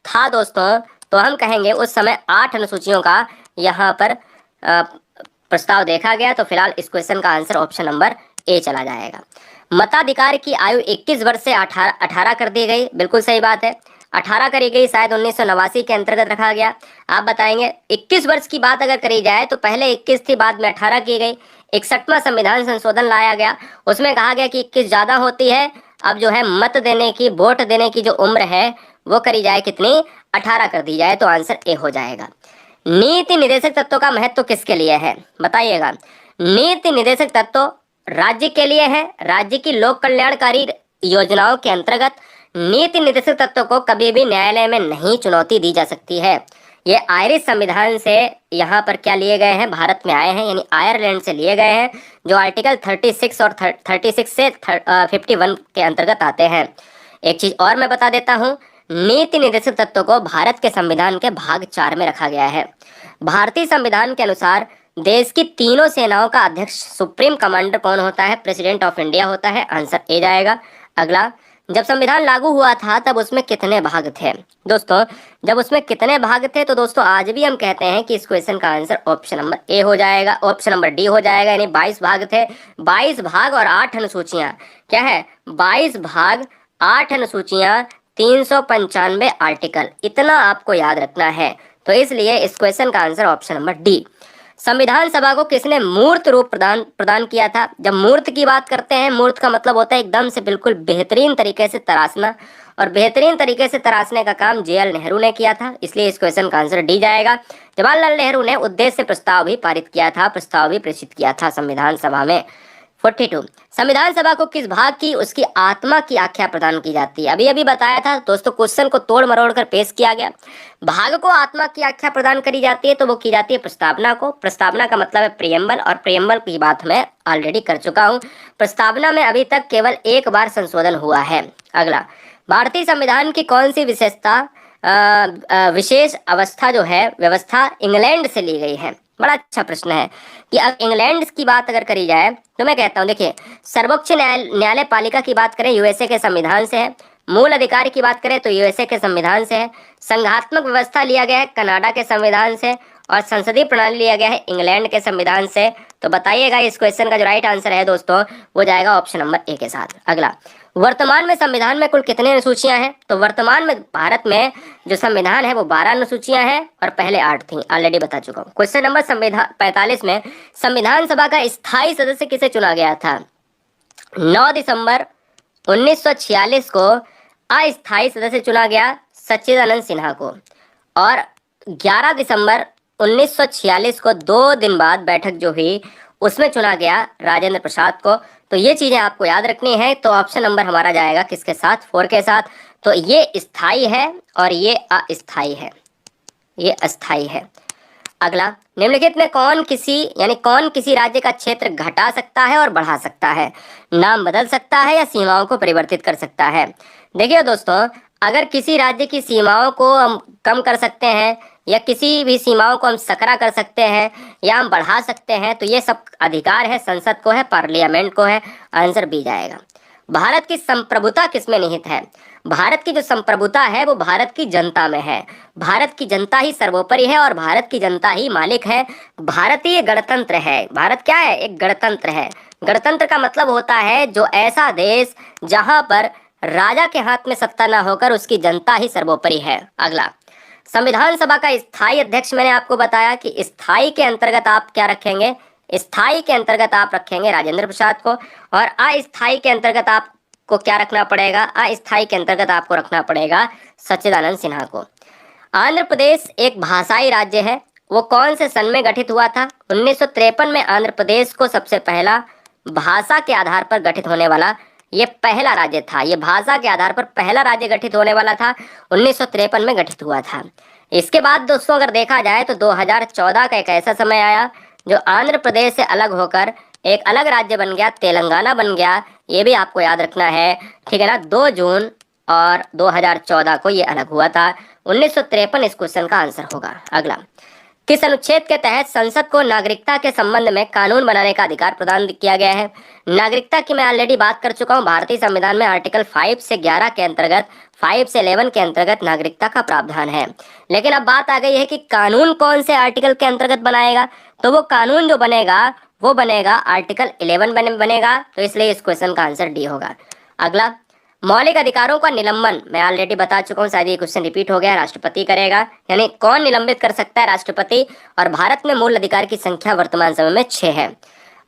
था दोस्तों, तो हम कहेंगे उस समय 8 अनुसूचियों का यहाँ पर प्रस्ताव देखा गया। तो फिलहाल इस क्वेश्चन का आंसर ऑप्शन नंबर ए चला जाएगा। मताधिकार की आयु 21 वर्ष से 18 कर दी गई, बिल्कुल सही बात है। 18 करी गई, शायद 1989 के अंतर्गत रखा गया। आप बताएंगे 21 वर्ष की बात अगर करी जाए तो पहले 21 थी, बाद में 18 की गई। 61वां संविधान संशोधन लाया गया, उसमें कहा गया कि 21 ज्यादा होती है। अब जो है मत देने की, वोट देने की जो उम्र है वो करी जाए कितनी, 18 कर दी जाए। तो आंसर ए हो जाएगा। नीति निर्देशक तत्वों का महत्व किसके लिए है बताइएगा? नीति निर्देशक तत्व राज्य के लिए है। राज्य की लोक कल्याणकारी योजनाओं के अंतर्गत नीति निर्देशक तत्वों को कभी भी न्यायालय में नहीं चुनौती दी जा सकती है। ये आयरिश संविधान से यहाँ पर क्या लिए गए हैं, भारत में आए हैं, यानी आयरलैंड से लिए गए हैं, जो आर्टिकल 36 और 36 से 51 के अंतर्गत आते हैं। एक चीज और मैं बता देता हूँ, नीति निर्देशक तत्वों को भारत के संविधान के भाग 4 में रखा गया है। भारतीय संविधान के अनुसार देश की तीनों सेनाओं का अध्यक्ष सुप्रीम कमांडर कौन होता है? प्रेसिडेंट ऑफ इंडिया होता है। आंसर ए जाएगा। अगला, जब संविधान लागू हुआ था तब उसमें कितने भाग थे? दोस्तों, जब उसमें कितने भाग थे तो दोस्तों आज भी हम कहते हैं कि इस क्वेश्चन का आंसर ऑप्शन नंबर ए हो जाएगा, ऑप्शन नंबर डी हो जाएगा, यानी 22 भाग थे। 22 भाग और 8 अनुसूचियां। क्या है? 22 भाग, 8 अनुसूचियां, 395 आर्टिकल, इतना आपको याद रखना है। तो इसलिए इस क्वेश्चन का आंसर ऑप्शन नंबर डी। संविधान सभा को किसने मूर्त रूप प्रदान प्रदान किया था? जब मूर्त की बात करते हैं, मूर्त का मतलब होता है एकदम से बिल्कुल बेहतरीन तरीके से तराशना, और बेहतरीन तरीके से तराशने का काम जे.एल. नेहरू ने किया था, इसलिए इस क्वेश्चन का आंसर डी जाएगा। जवाहरलाल नेहरू ने उद्देश्य प्रस्ताव भी पारित किया था, प्रस्ताव भी प्रेषित किया था संविधान सभा में। 42, संविधान सभा को किस भाग की उसकी आत्मा की आख्या प्रदान की जाती है? अभी अभी बताया था दोस्तों, क्वेश्चन को तोड़ मरोड़ कर पेश किया गया। भाग को आत्मा की आख्या प्रदान करी जाती है तो वो की जाती है प्रस्तावना को। प्रस्तावना का मतलब है प्रियम्बल, और प्रियम्बल की बात मैं ऑलरेडी कर चुका हूँ। प्रस्तावना में अभी तक केवल एक बार संशोधन हुआ है। अगला, भारतीय संविधान की कौन सी विशेषता विशेष अवस्था जो है व्यवस्था इंग्लैंड से ली गई है? बड़ा अच्छा प्रश्न है कि अब इंग्लैंड की बात अगर करी जाए तो मैं कहता हूँ, देखिए, सर्वोच्च न्यायालय पालिका की बात करें यूएसए के संविधान से है। मूल अधिकार की बात करें तो यूएसए के संविधान से है। संघात्मक व्यवस्था लिया गया है कनाडा के संविधान से, और संसदीय प्रणाली लिया गया है इंग्लैंड के संविधान से। तो बताइएगा इस क्वेश्चन का जो राइट आंसर है दोस्तों वो जाएगा ऑप्शन नंबर ए के साथ। अगला, वर्तमान में संविधान में कुल कितने अनुसूचियां हैं? तो वर्तमान में भारत में जो संविधान है वो 12 अनुसूचियां हैं, और पहले 8 थी, ऑलरेडी बता चुका हूँ। क्वेश्चन नंबर 45 में संविधान सभा का स्थायी सदस्य किसे चुना गया था? 9 दिसंबर 1946 को अस्थायी सदस्य चुना गया सच्चिदानंद सिन्हा को, और 11 दिसंबर 1946 को 2 दिन बाद बैठक जो हुई उसमें चुना गया राजेंद्र प्रसाद को। तो ये चीजें आपको याद रखनी है। तो ऑप्शन नंबर हमारा जाएगा किसके साथ? 4 के साथ। तो ये स्थायी है और ये अस्थायी है, ये अस्थायी है। अगला, निम्नलिखित में कौन किसी राज्य का क्षेत्र घटा सकता है और बढ़ा सकता है? नाम बदल सकता है या सीमाओं को परिवर्तित कर सकता है? देखिए दोस्तों, अगर किसी राज्य की सीमाओं को हम कम कर सकते हैं या किसी भी सीमाओं को हम सकरा कर सकते हैं या हम बढ़ा सकते हैं, तो ये सब अधिकार है संसद को है, पार्लियामेंट को है। आंसर बी जाएगा। भारत की संप्रभुता किसमें निहित है? भारत की जो संप्रभुता है वो भारत की जनता में है। भारत की जनता ही सर्वोपरि है और भारत की जनता ही मालिक है। भारतीय गणतंत्र है। भारत क्या है? एक गणतंत्र है। गणतंत्र का मतलब होता है जो ऐसा देश जहां पर राजा के हाथ में सत्ता ना होकर उसकी जनता ही सर्वोपरि है। अगला, संविधान सभा का स्थायी अध्यक्ष मैंने आपको बताया कि स्थायी के अंतर्गत आप क्या रखेंगे? स्थायी के अंतर्गत आप रखेंगे राजेंद्र प्रसाद को, और अस्थायी के अंतर्गत आपको क्या रखना पड़ेगा? अस्थायी के अंतर्गत आपको रखना पड़ेगा सच्चिदानंद सिन्हा को। आंध्र प्रदेश एक भाषाई राज्य है, वो कौन से सन में गठित हुआ था? 1953 में आंध्र प्रदेश को सबसे पहला भाषा के आधार पर गठित होने वाला ये पहला राज्य था। ये भाषा के आधार पर पहला राज्य गठित होने वाला था, 1953 में गठित हुआ था। इसके बाद दोस्तों अगर देखा जाए तो 2014 का एक ऐसा समय आया जो आंध्र प्रदेश से अलग होकर एक अलग राज्य बन गया, तेलंगाना बन गया। ये भी आपको याद रखना है, ठीक है ना। 2 जून और 2014 को ये अलग हुआ था। 1953 इस क्वेश्चन का आंसर होगा। अगला, किस अनुच्छेद के तहत संसद को नागरिकता के संबंध में कानून बनाने का अधिकार प्रदान किया गया है? नागरिकता की मैं ऑलरेडी बात कर चुका हूँ। भारतीय संविधान में आर्टिकल 5 से 11 के अंतर्गत, 5 से 11 के अंतर्गत नागरिकता का प्रावधान है। लेकिन अब बात आ गई है कि कानून कौन से आर्टिकल के अंतर्गत बनाएगा? तो वो कानून जो बनेगा वो बनेगा आर्टिकल 11 बनेगा। तो इसलिए इस क्वेश्चन का आंसर डी होगा। अगला, मौलिक अधिकारों का निलंबन मैं ऑलरेडी बता चुका हूँ, शायद ये क्वेश्चन रिपीट हो गया। राष्ट्रपति करेगा, यानी कौन निलंबित कर सकता है? राष्ट्रपति। और भारत में मूल अधिकार की संख्या वर्तमान समय में 6 है।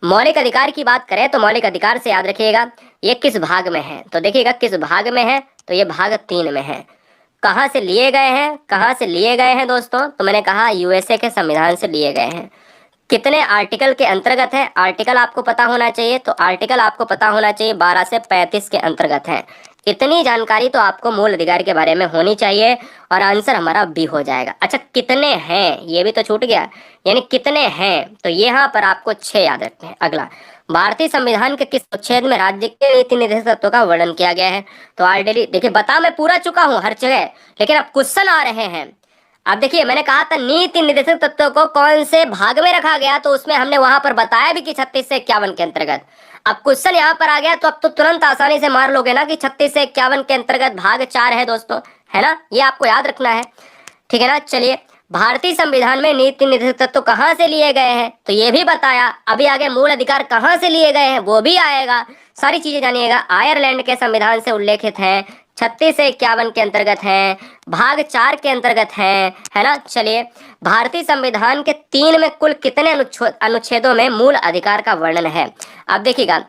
मौलिक अधिकार की बात करें तो मौलिक अधिकार से याद रखिएगा ये किस भाग में है? तो देखिएगा किस भाग में है, तो ये भाग 3 में है। कहाँ से लिए गए हैं? कहाँ से लिए गए हैं दोस्तों? तो मैंने कहा यूएसए के संविधान से लिए गए हैं। कितने आर्टिकल के अंतर्गत है? आर्टिकल आपको पता होना चाहिए। तो आर्टिकल आपको पता होना चाहिए 12 से 35 के अंतर्गत है। इतनी जानकारी तो आपको मूल अधिकार के बारे में होनी चाहिए, और आंसर हमारा बी हो जाएगा। अच्छा, कितने हैं ये भी तो छूट गया, यानी कितने हैं? तो यहाँ पर आपको 6 याद रखते हैं। अगला, भारतीय संविधान के किस अनुच्छेद में राज्य के नीति निर्देशक तत्वों का वर्णन किया गया है? तो ऑलरेडी देखिए बता मैं पूरा चुका हूँ हर जगह, लेकिन अब क्वेश्चन आ रहे हैं। अब देखिए मैंने कहा था नीति निर्देशक तत्वों को कौन से भाग में रखा गया, तो उसमें हमने वहां पर बताया भी कि 36 से 51 के अंतर्गत। अब क्वेश्चन यहाँ पर आ गया तो अब तो तुरंत आसानी से मार लोगे ना कि 36 से 51 के अंतर्गत भाग 4 है दोस्तों, है ना, ये आपको याद रखना है, ठीक है ना। चलिए, भारतीय संविधान में नीति निर्देशक तत्व कहाँ से लिए गए हैं तो ये भी बताया, अभी आगे मूल अधिकार कहाँ से लिए गए हैं वो भी आएगा, सारी चीजें जानिएगा। आयरलैंड के संविधान से उल्लेखित हैं, 36 से 51 के अंतर्गत हैं, भाग 4 के अंतर्गत हैं, है ना। चलिए, भारतीय संविधान के 3 में कुल कितने अनुच्छेदों में मूल अधिकार का वर्णन है। अब देखिएगा,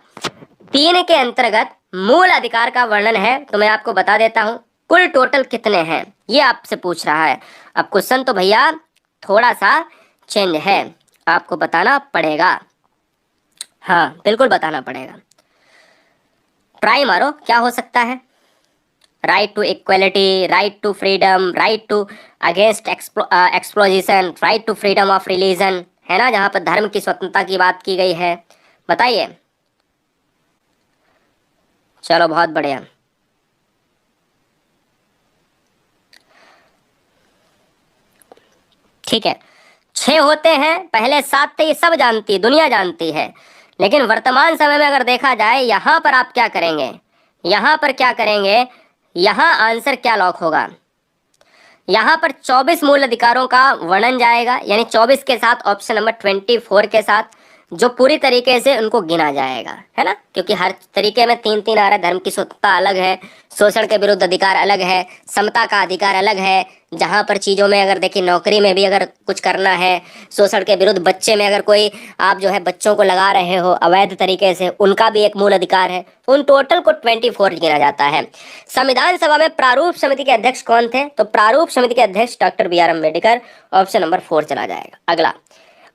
3 के अंतर्गत मूल अधिकार का वर्णन है तो मैं आपको बता देता हूं कुल टोटल कितने हैं, ये आपसे पूछ रहा है। अब क्वेश्चन तो भैया थोड़ा सा चेंज है, आपको बताना पड़ेगा, हाँ बिल्कुल बताना पड़ेगा। ट्राई मारो क्या हो सकता है। Right to equality, right to freedom, right to against exploitation, right to freedom of religion, है ना, जहां पर धर्म की स्वतंत्रता की बात की गई है। बताइए। चलो बहुत बढ़िया। ठीक है, 6 होते हैं, पहले 7 थे, ये सब जानती, दुनिया जानती है। लेकिन वर्तमान समय में अगर देखा जाए, यहां पर आप क्या करेंगे, यहां पर क्या करेंगे, यहां आंसर क्या लॉक होगा, यहां पर 24 मूल अधिकारों का वर्णन जाएगा, यानी 24 के साथ ऑप्शन नंबर 24 के साथ, जो पूरी तरीके से उनको गिना जाएगा, है ना, क्योंकि हर तरीके में 3-3 आ रहा है। धर्म की स्वतंत्रता अलग है, शोषण के विरुद्ध अधिकार अलग है, समता का अधिकार अलग है, जहां पर चीजों में अगर देखिए नौकरी में भी अगर कुछ करना है, शोषण के विरुद्ध बच्चे में अगर कोई आप जो है बच्चों को लगा रहे हो अवैध तरीके से, उनका भी एक मूल अधिकार है। उन टोटल को 24 गिना जाता है। संविधान सभा में प्रारूप समिति के अध्यक्ष कौन थे तो प्रारूप समिति के अध्यक्ष doctor B R Ambedkar, option number 4 चला जाएगा। अगला,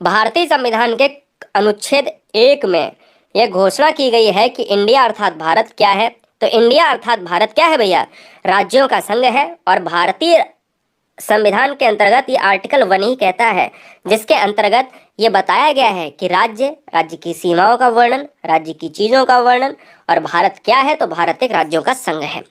भारतीय संविधान के अनुच्छेद 1 में यह घोषणा की गई है कि इंडिया अर्थात भारत क्या है तो इंडिया अर्थात भारत क्या है भैया, राज्यों का संघ है। और भारतीय संविधान के अंतर्गत ये आर्टिकल 1 ही कहता है, जिसके अंतर्गत ये बताया गया है कि राज्य की सीमाओं का वर्णन, राज्य की चीजों का वर्णन, और भारत क्या है तो भारत एक राज्यों का संघ है।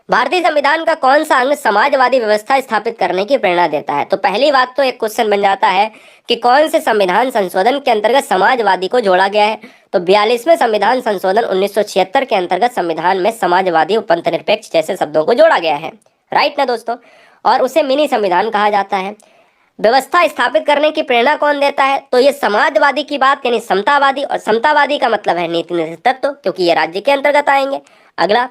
भारतीय संविधान का कौन सा अंग समाजवादी व्यवस्था स्थापित करने की प्रेरणा देता है तो पहली बात तो एक क्वेश्चन बन जाता है कि कौन से संविधान संशोधन के अंतर्गत समाजवादी को जोड़ा गया है तो 42वें संविधान संशोधन 1976 के अंतर्गत संविधान में समाजवादी, उपनिरपेक्ष जैसे शब्दों को जोड़ा गया है। राइट ना दोस्तों, और उसे मिनी संविधान कहा जाता है। व्यवस्था स्थापित करने की प्रेरणा कौन देता है तो ये समाजवादी की बात यानी समतावादी, और समतावादी का मतलब है नीति निर्देशक तत्व, क्योंकि ये राज्य के अंतर्गत आएंगे। अगला,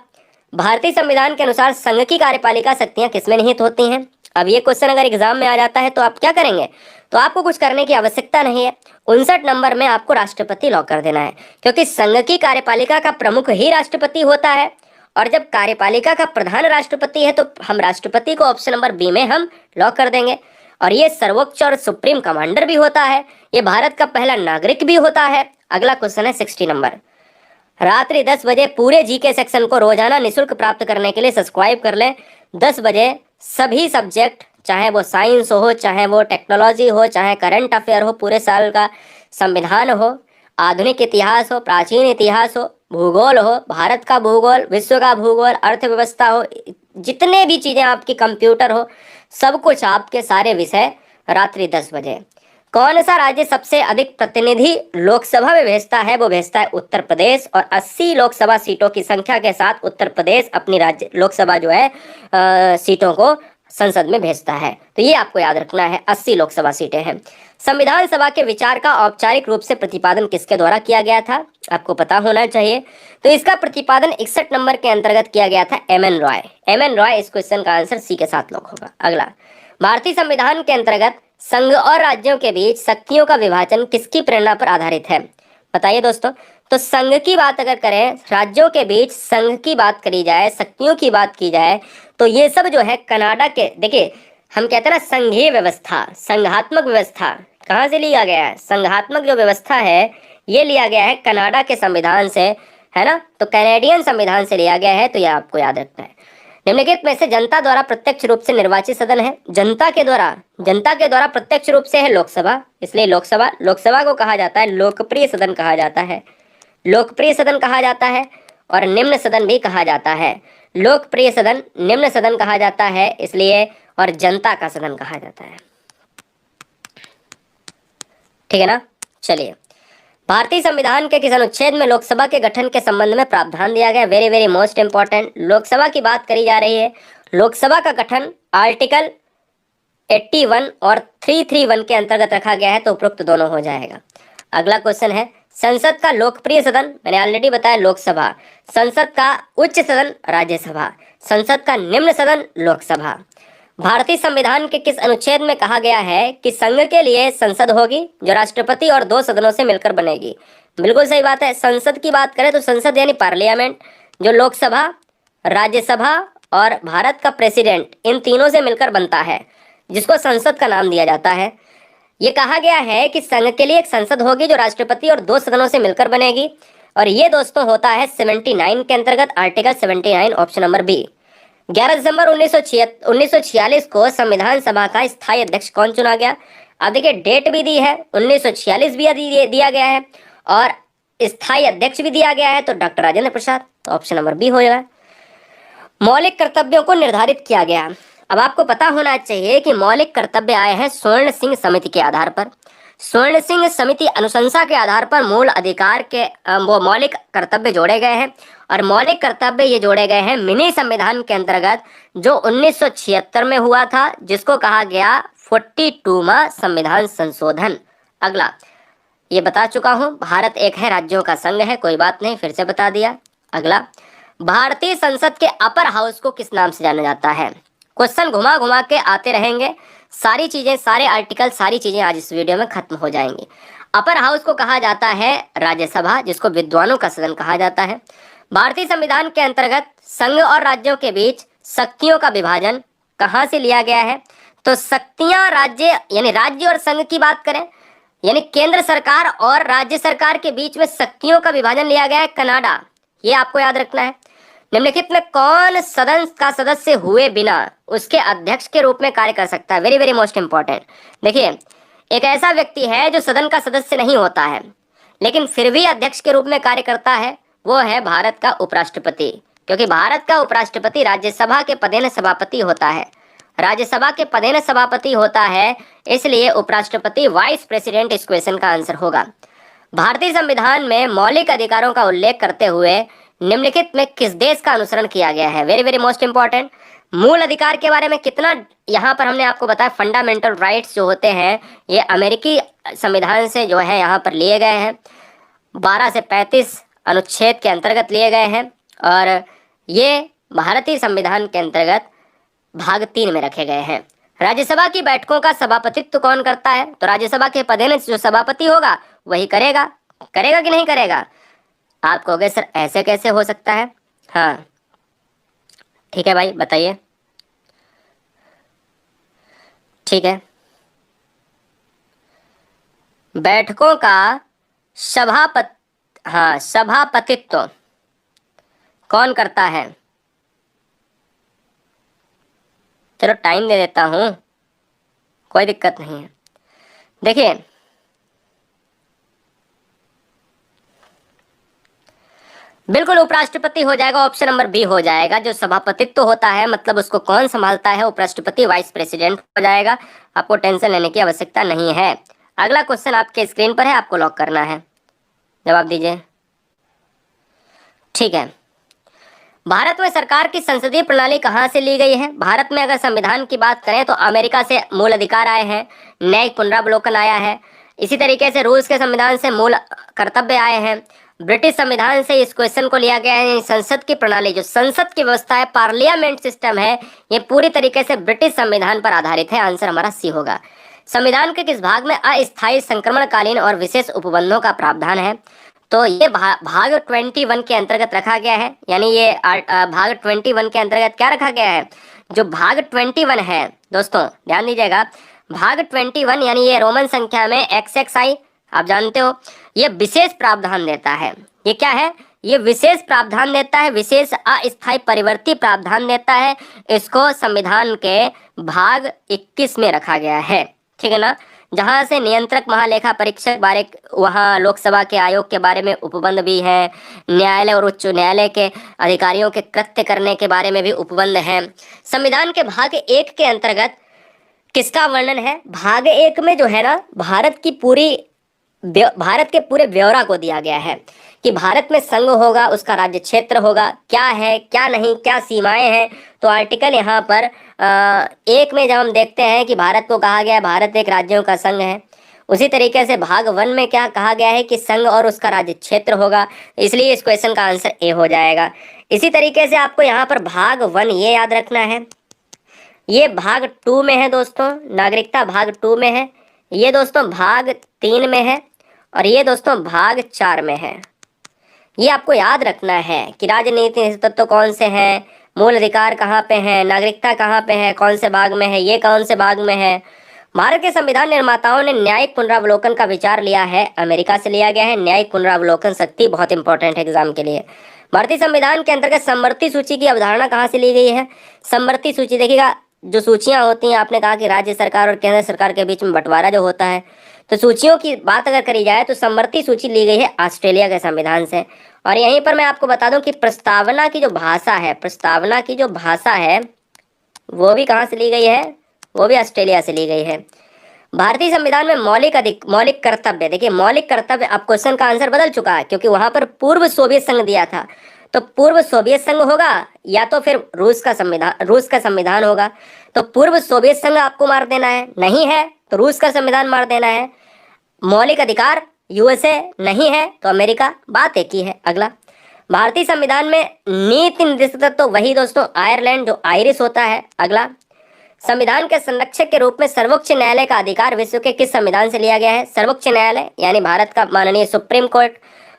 भारतीय संविधान के अनुसार संघ की कार्यपालिका शक्तियां किसमें निहित होती हैं। अब ये क्वेश्चन अगर एग्जाम में आ जाता है तो आप क्या करेंगे, तो आपको कुछ करने की आवश्यकता नहीं है। 59 नंबर में आपको राष्ट्रपति लॉक कर देना है, क्योंकि संघ की कार्यपालिका का प्रमुख ही राष्ट्रपति होता है, और जब कार्यपालिका का प्रधान राष्ट्रपति है तो हम राष्ट्रपति को ऑप्शन नंबर बी में हम लॉक कर देंगे। और ये सर्वोच्च और सुप्रीम कमांडर भी होता है, ये भारत का पहला नागरिक भी होता है। अगला क्वेश्चन है 60 नंबर। रात्रि 10 बजे पूरे जीके सेक्शन को रोजाना निःशुल्क प्राप्त करने के लिए सब्सक्राइब कर लें। 10 बजे सभी सब्जेक्ट, चाहे वो साइंस हो, चाहे वो टेक्नोलॉजी हो, चाहे करंट अफेयर हो, पूरे साल का संविधान हो, आधुनिक इतिहास हो, प्राचीन इतिहास हो, भूगोल हो, भारत का भूगोल, विश्व का भूगोल, अर्थव्यवस्था हो, जितने भी चीजें आपकी, कंप्यूटर हो, सब कुछ आपके सारे विषय रात्रि 10 बजे। कौन सा राज्य सबसे अधिक प्रतिनिधि लोकसभा में भेजता है वो भेजता है उत्तर प्रदेश, और 80 लोकसभा सीटों की संख्या के साथ उत्तर प्रदेश अपनी राज्य लोकसभा जो है सीटों को संसद में भेजता है। तो ये आपको याद रखना है, 80 लोकसभा सीटें हैं। संविधान सभा के विचार का औपचारिक रूप से प्रतिपादन किसके द्वारा किया गया था, आपको पता होना चाहिए। तो इसका प्रतिपादन 61 नंबर के अंतर्गत किया गया था एम.एन. रॉय। एम.एन. रॉय, इस क्वेश्चन का आंसर सी के साथ लॉक होगा। अगला, भारतीय संविधान के अंतर्गत संघ और राज्यों के बीच शक्तियों का विभाजन किसकी प्रेरणा पर आधारित है, बताइए दोस्तों। तो संघ की बात अगर करें, राज्यों के बीच संघ की बात करी जाए, शक्तियों की बात की जाए, तो ये सब जो है कनाडा के, देखिए हम कहते हैं ना संघीय व्यवस्था, संघात्मक व्यवस्था कहाँ से लिया गया है, संघात्मक जो व्यवस्था है ये लिया गया है कनाडा के संविधान से, है ना, तो कैनेडियन संविधान से लिया गया है। तो यह आपको याद रखना है। निम्नलिखित में से जनता द्वारा प्रत्यक्ष रूप से निर्वाचित सदन है, जनता के द्वारा प्रत्यक्ष रूप से है लोकसभा, इसलिए लोकसभा को कहा जाता है लोकप्रिय सदन कहा जाता है, लोकप्रिय सदन कहा जाता है, और निम्न सदन भी कहा जाता है। लोकप्रिय सदन, निम्न सदन कहा जाता है इसलिए, और जनता का सदन कहा जाता है। ठीक है ना। चलिए, भारतीय संविधान के किस अनुच्छेद में लोकसभा के गठन के संबंध में प्रावधान दिया गया? Very very most important, Lok Sabha की बात करी जा रही है। लोकसभा का गठन आर्टिकल 81 और 331 के अंतर्गत रखा गया है, तो उपरोक्त दोनों हो जाएगा। अगला क्वेश्चन है, संसद का लोकप्रिय सदन, मैंने ऑलरेडी बताया लोकसभा। संसद का उच्च सदन राज्यसभा। संसद का निम्न सदन लोकसभा। भारतीय संविधान के किस अनुच्छेद में कहा गया है कि संघ के लिए संसद होगी जो राष्ट्रपति और 2 सदनों से मिलकर बनेगी? बिल्कुल सही बात है। संसद की बात करें तो संसद यानी पार्लियामेंट, जो लोकसभा, राज्यसभा और भारत का प्रेसिडेंट, इन तीनों से मिलकर बनता है, जिसको संसद का नाम दिया जाता है। ये कहा गया है कि संघ के लिए एक संसद होगी जो राष्ट्रपति और 2 सदनों से मिलकर बनेगी, और ये दोस्तों होता है 79 के अंतर्गत, आर्टिकल 79 ऑप्शन नंबर बी। 11 दिसंबर 1946 को संविधान सभा का स्थायी अध्यक्ष कौन चुना गया? अब देखिए डेट भी दी है, 1946 भी दिया गया है और स्थायी अध्यक्ष भी दिया गया है, तो डॉक्टर राजेंद्र प्रसाद, तो ऑप्शन नंबर बी हो जाएगा। मौलिक कर्तव्यों को निर्धारित किया गया। अब आपको पता होना चाहिए कि मौलिक कर्तव्य आए हैं स्वर्ण सिंह समिति के आधार पर। स्वर्ण सिंह समिति अनुशंसा के आधार पर मूल अधिकार के वो मौलिक कर्तव्य जोड़े गए हैं, और मौलिक कर्तव्य ये जोड़े गए हैं मिनी संविधान के अंतर्गत, जो 1976 में हुआ था, जिसको कहा गया 42वां संविधान संशोधन। अगला, ये बता चुका हूं, भारत एक है, राज्यों का संघ है, कोई बात नहीं, फिर से बता दिया। अगला, भारतीय संसद के अपर हाउस को किस नाम से जाना जाता है? क्वेश्चन घुमा घुमा के आते रहेंगे, सारी चीजें, सारे आर्टिकल, सारी चीजें आज इस वीडियो में खत्म हो जाएंगी। अपर हाउस को कहा जाता है राज्यसभा, जिसको विद्वानों का सदन कहा जाता है। भारतीय संविधान के अंतर्गत संघ और राज्यों के बीच शक्तियों का विभाजन कहाँ से लिया गया है? तो शक्तियां राज्य यानी राज्य और संघ की बात करें, यानी केंद्र सरकार और राज्य सरकार के बीच में शक्तियों का विभाजन लिया गया है कनाडा। ये आपको याद रखना है। निम्नलिखित में कौन सदन का सदस्य हुए बिना उसके अध्यक्ष के रूप में कार्य कर सकता है? Very very most important. देखिए, एक ऐसा व्यक्ति है जो सदन का सदस्य नहीं होता है लेकिन फिर भी अध्यक्ष के रूप में कार्य करता है, वो है भारत का उपराष्ट्रपति, क्योंकि भारत का उपराष्ट्रपति राज्यसभा के पदेन सभापति होता है। राज्यसभा के पदेन सभापति होता है, इसलिए उपराष्ट्रपति वाइस प्रेसिडेंट इस क्वेश्चन का आंसर होगा। भारतीय संविधान में मौलिक अधिकारों का उल्लेख करते हुए निम्नलिखित में किस देश का अनुसरण किया गया है? Very very most important. मूल अधिकार के बारे में कितना यहाँ पर हमने आपको बताया, फंडामेंटल राइट्स जो होते हैं ये अमेरिकी संविधान से जो है यहाँ पर लिए गए हैं, 12 से 35 अनुच्छेद के अंतर्गत लिए गए हैं, और ये भारतीय संविधान के अंतर्गत भाग 3 में रखे गए हैं। राज्यसभा की बैठकों का सभापतित्व कौन करता है? तो राज्यसभा के पदेन जो सभापति होगा वही करेगा। करेगा कि नहीं करेगा? आप कहोगे सर ऐसे कैसे हो सकता है? हाँ ठीक है भाई, बताइए। ठीक है, बैठकों का सभापतित्व कौन करता है? चलो टाइम दे देता हूं, कोई दिक्कत नहीं है। देखिए, बिल्कुल उपराष्ट्रपति हो जाएगा, ऑप्शन नंबर बी हो जाएगा। जो सभापतित्व होता है मतलब उसको कौन संभालता है? उपराष्ट्रपति, वाइस प्रेसिडेंट हो जाएगा। आपको टेंशन लेने की आवश्यकता नहीं है। अगला क्वेश्चन आपके स्क्रीन पर है, आपको लॉक करना है, जवाब दीजिए। ठीक है, भारत में सरकार की संसदीय प्रणाली कहाँ से ली गई है? भारत में अगर संविधान की बात करें तो अमेरिका से मूल अधिकार आए हैं, न्यायिक पुनरावलोकन आया है, इसी तरीके से रूस के संविधान से मूल कर्तव्य आए हैं, ब्रिटिश संविधान से इस क्वेश्चन को लिया गया है। संसद की प्रणाली, जो संसद की व्यवस्था है, पार्लियामेंट सिस्टम है, ये पूरी तरीके से ब्रिटिश संविधान पर आधारित है। आंसर हमारा सी होगा। संविधान के किस भाग में अस्थायी संक्रमणकालीन और विशेष उपबंधों का प्रावधान है? तो ये भाग 21 के अंतर्गत रखा गया है, यानी ये भाग 21 के अंतर्गत क्या रखा गया है? जो भाग 21 है दोस्तों, ध्यान दीजिएगा, भाग 21 यानी ये रोमन संख्या में XXI, आप जानते हो, ये विशेष प्रावधान देता है। ये क्या है? ये विशेष प्रावधान देता है, विशेष अस्थायी परिवर्ती प्रावधान देता है। इसको संविधान के भाग 21 में रखा गया है, ठीक है ना, जहां से नियंत्रक, महालेखा परीक्षक बारे, वहां लोकसभा के आयोग के बारे में उपबंध भी है, न्यायालय और उच्च न्यायालय के अधिकारियों के कृत्य करने के बारे में भी उपबंध है। संविधान के भाग 1 के अंतर्गत किसका वर्णन है? भाग 1 में जो है ना, भारत की पूरी भारत के पूरे ब्यौरा को दिया गया है कि भारत में संघ होगा, उसका राज्य क्षेत्र होगा, क्या है क्या नहीं, क्या सीमाएं हैं। तो आर्टिकल यहाँ पर 1 में जब हम देखते हैं कि भारत को कहा गया है भारत एक राज्यों का संघ है, उसी तरीके से भाग 1 में क्या कहा गया है कि संघ और उसका राज्य क्षेत्र होगा, इसलिए इस क्वेश्चन का आंसर ए हो जाएगा। इसी तरीके से आपको यहाँ पर भाग 1 ये याद रखना है, ये भाग 2 में है दोस्तों, नागरिकता भाग 2 में है, ये दोस्तों भाग 3 में है, और ये दोस्तों भाग 4 में है। ये आपको याद रखना है कि राजनीति तत्व कौन से हैं, मूल अधिकार कहाँ पे हैं, नागरिकता कहाँ पे है, कौन से भाग में है, ये कौन से भाग में है। भारत के संविधान निर्माताओं ने न्यायिक पुनरावलोकन का विचार लिया है, अमेरिका से लिया गया है। न्यायिक पुनरावलोकन शक्ति बहुत इंपॉर्टेंट है एग्जाम के लिए। भारतीय संविधान के अंतर्गत समवर्ती सूची की अवधारणा कहाँ से ली गई है? समवर्ती सूची देखिएगा, जो सूचियां होती हैं, आपने कहा कि राज्य सरकार और केंद्र सरकार के बीच में बंटवारा जो होता है, तो सूचियों की बात अगर करी जाए तो समवर्ती सूची ली गई है ऑस्ट्रेलिया के संविधान से। और यहीं पर मैं आपको बता दूं कि प्रस्तावना की जो भाषा है, प्रस्तावना की जो भाषा है वो भी कहाँ से ली गई है? वो भी ऑस्ट्रेलिया से ली गई है। भारतीय संविधान में मौलिक कर्तव्य, देखिए मौलिक कर्तव्य, अब क्वेश्चन का आंसर बदल चुका है क्योंकि वहां पर पूर्व सोवियत संघ दिया था, तो पूर्व सोवियत संघ होगा या तो फिर रूस का संविधान होगा। तो पूर्व सोवियत संघ आपको मार देना है, नहीं है तो रूस का संविधान मार देना है। मौलिक अधिकार यूएसए, नहीं है तो अमेरिका, बात एक ही है। अगला, भारतीय संविधान में नीति निर्देशक तत्व तो वही दोस्तों आयरलैंड जो आयरिश होता है। अगला, संविधान के संरक्षक के रूप में सर्वोच्च न्यायालय का अधिकार विश्व के किस संविधान से लिया गया है? सर्वोच्च न्यायालय यानी भारत का माननीय सुप्रीम कोर्ट।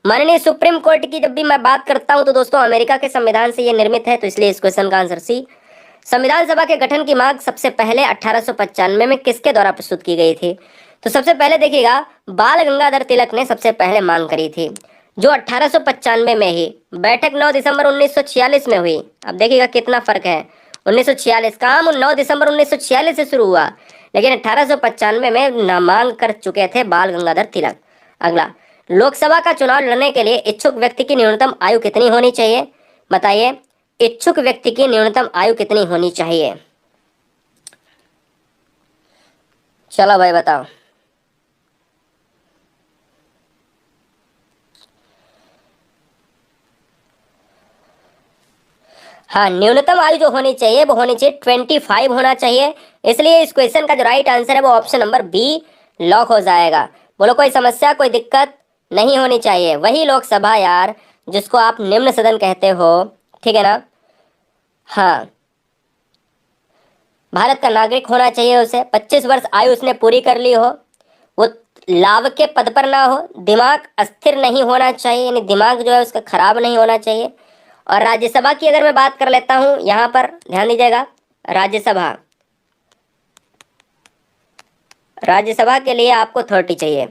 माननीय सुप्रीम कोर्ट की जब भी मैं बात करता हूं तो दोस्तों अमेरिका के संविधान से ये निर्मित है, तो इसलिए इस क्वेश्चन का आंसर सी। संविधान सभा के गठन की मांग सबसे पहले 1895 में किसके द्वारा प्रस्तुत की गई थी? तो सबसे पहले देखिएगा बाल गंगाधर तिलक ने सबसे पहले मांग करी थी, जो 1895 में ही बैठक 9 दिसंबर 1946 में हुई। अब देखिएगा कितना फर्क है, 1946 काम 9 दिसंबर 1946 से शुरू हुआ, लेकिन 1895 में मांग कर चुके थे बाल गंगाधर तिलक। अगला, लोकसभा का चुनाव लड़ने के लिए इच्छुक व्यक्ति की न्यूनतम आयु कितनी होनी चाहिए? बताइए, इच्छुक व्यक्ति की न्यूनतम आयु कितनी होनी चाहिए? चलो भाई बताओ। हाँ, न्यूनतम आयु जो होनी चाहिए वो होनी चाहिए 25 होना चाहिए, इसलिए इस क्वेश्चन का जो राइट आंसर है वो ऑप्शन नंबर बी लॉक हो जाएगा। बोलो कोई समस्या, कोई दिक्कत नहीं होनी चाहिए, वही लोकसभा यार जिसको आप निम्न सदन कहते हो, ठीक है ना। हाँ, भारत का नागरिक होना चाहिए उसे, 25 वर्ष आयु उसने पूरी कर ली हो, वो लाभ के पद पर ना हो, दिमाग अस्थिर नहीं होना चाहिए, यानी दिमाग जो है उसका खराब नहीं होना चाहिए। और राज्यसभा की अगर मैं बात कर लेता हूं, यहां पर ध्यान दीजिएगा, राज्यसभा के लिए आपको 30 चाहिए।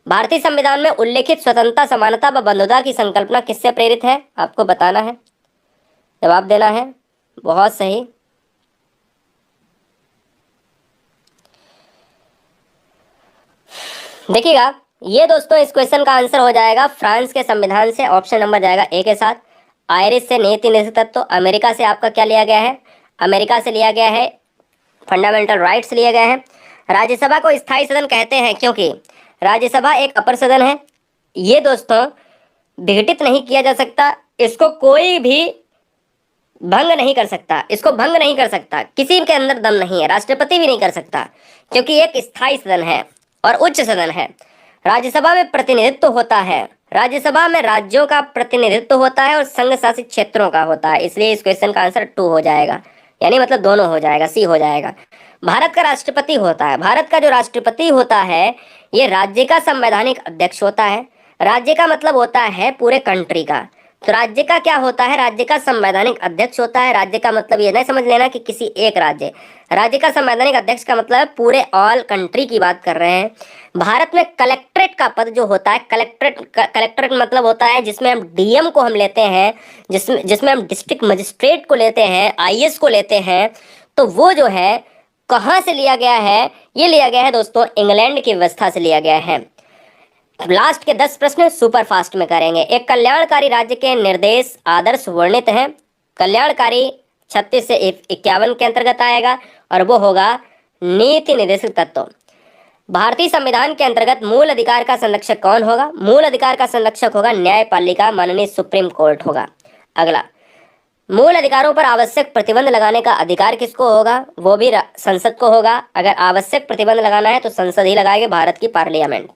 भारतीय संविधान में उल्लेखित स्वतंत्रता, समानता व बंधुता की संकल्पना किससे प्रेरित है? आपको बताना है, जवाब देना है। बहुत सही, देखिएगा ये दोस्तों इस क्वेश्चन का आंसर हो जाएगा फ्रांस के संविधान से, ऑप्शन नंबर जाएगा ए के साथ। आयरिश से नीति निर्देशक तत्व, अमेरिका से आपका क्या लिया गया है? अमेरिका से लिया गया है, फंडामेंटल राइट्स लिए गए हैं। राज्यसभा को स्थायी सदन कहते हैं क्योंकि राज्यसभा एक अपर सदन है, ये दोस्तों विघटित नहीं किया जा सकता, इसको कोई भी भंग नहीं कर सकता, इसको भंग नहीं कर सकता, किसी के अंदर दम नहीं है, राष्ट्रपति भी नहीं कर सकता, क्योंकि एक स्थायी सदन है और उच्च सदन है। राज्यसभा में प्रतिनिधित्व होता है, राज्यसभा में राज्यों का प्रतिनिधित्व होता है और संघ शासित क्षेत्रों का होता है, इसलिए इस क्वेश्चन का आंसर 2 हो जाएगा, यानी मतलब दोनों हो जाएगा, सी हो जाएगा। भारत का राष्ट्रपति होता है, भारत का जो राष्ट्रपति होता है ये राज्य का संवैधानिक अध्यक्ष होता है। राज्य का मतलब होता है पूरे कंट्री का, तो राज्य का क्या होता है? राज्य का संवैधानिक अध्यक्ष होता है। राज्य का मतलब ये नहीं समझ लेना कि किसी एक राज्य का संवैधानिक अध्यक्ष का मतलब पूरे ऑल कंट्री की बात कर रहे हैं। भारत में कलेक्ट्रेट का पद जो होता है, कलेक्टर का मतलब होता है जिसमें हम डीएम को हम लेते हैं, जिसमें हम डिस्ट्रिक्ट मजिस्ट्रेट को लेते हैं, आईएएस को लेते हैं, तो वो जो है कहाँ से लिया गया है? ये लिया गया है दोस्तों इंग्लैंड की व्यवस्था से लिया गया है। लास्ट के 10 प्रश्न सुपर फास्ट में करेंगे। एक कल्याणकारी राज्य के निर्देश आदर्श वर्णित हैं, कल्याणकारी 36 से 51 के अंतर्गत आएगा और वो होगा नीति निर्देशक तत्व। भारतीय संविधान के अंतर्गत मूल अधिकार का संरक्षक कौन होगा? मूल अधिकार का संरक्षक होगा न्यायपालिका, माननीय सुप्रीम कोर्ट होगा। अगला, मूल अधिकारों पर आवश्यक प्रतिबंध लगाने का अधिकार किसको होगा? वो भी संसद को होगा। अगर आवश्यक प्रतिबंध लगाना है तो संसद ही लगाएगी, भारत की पार्लियामेंट।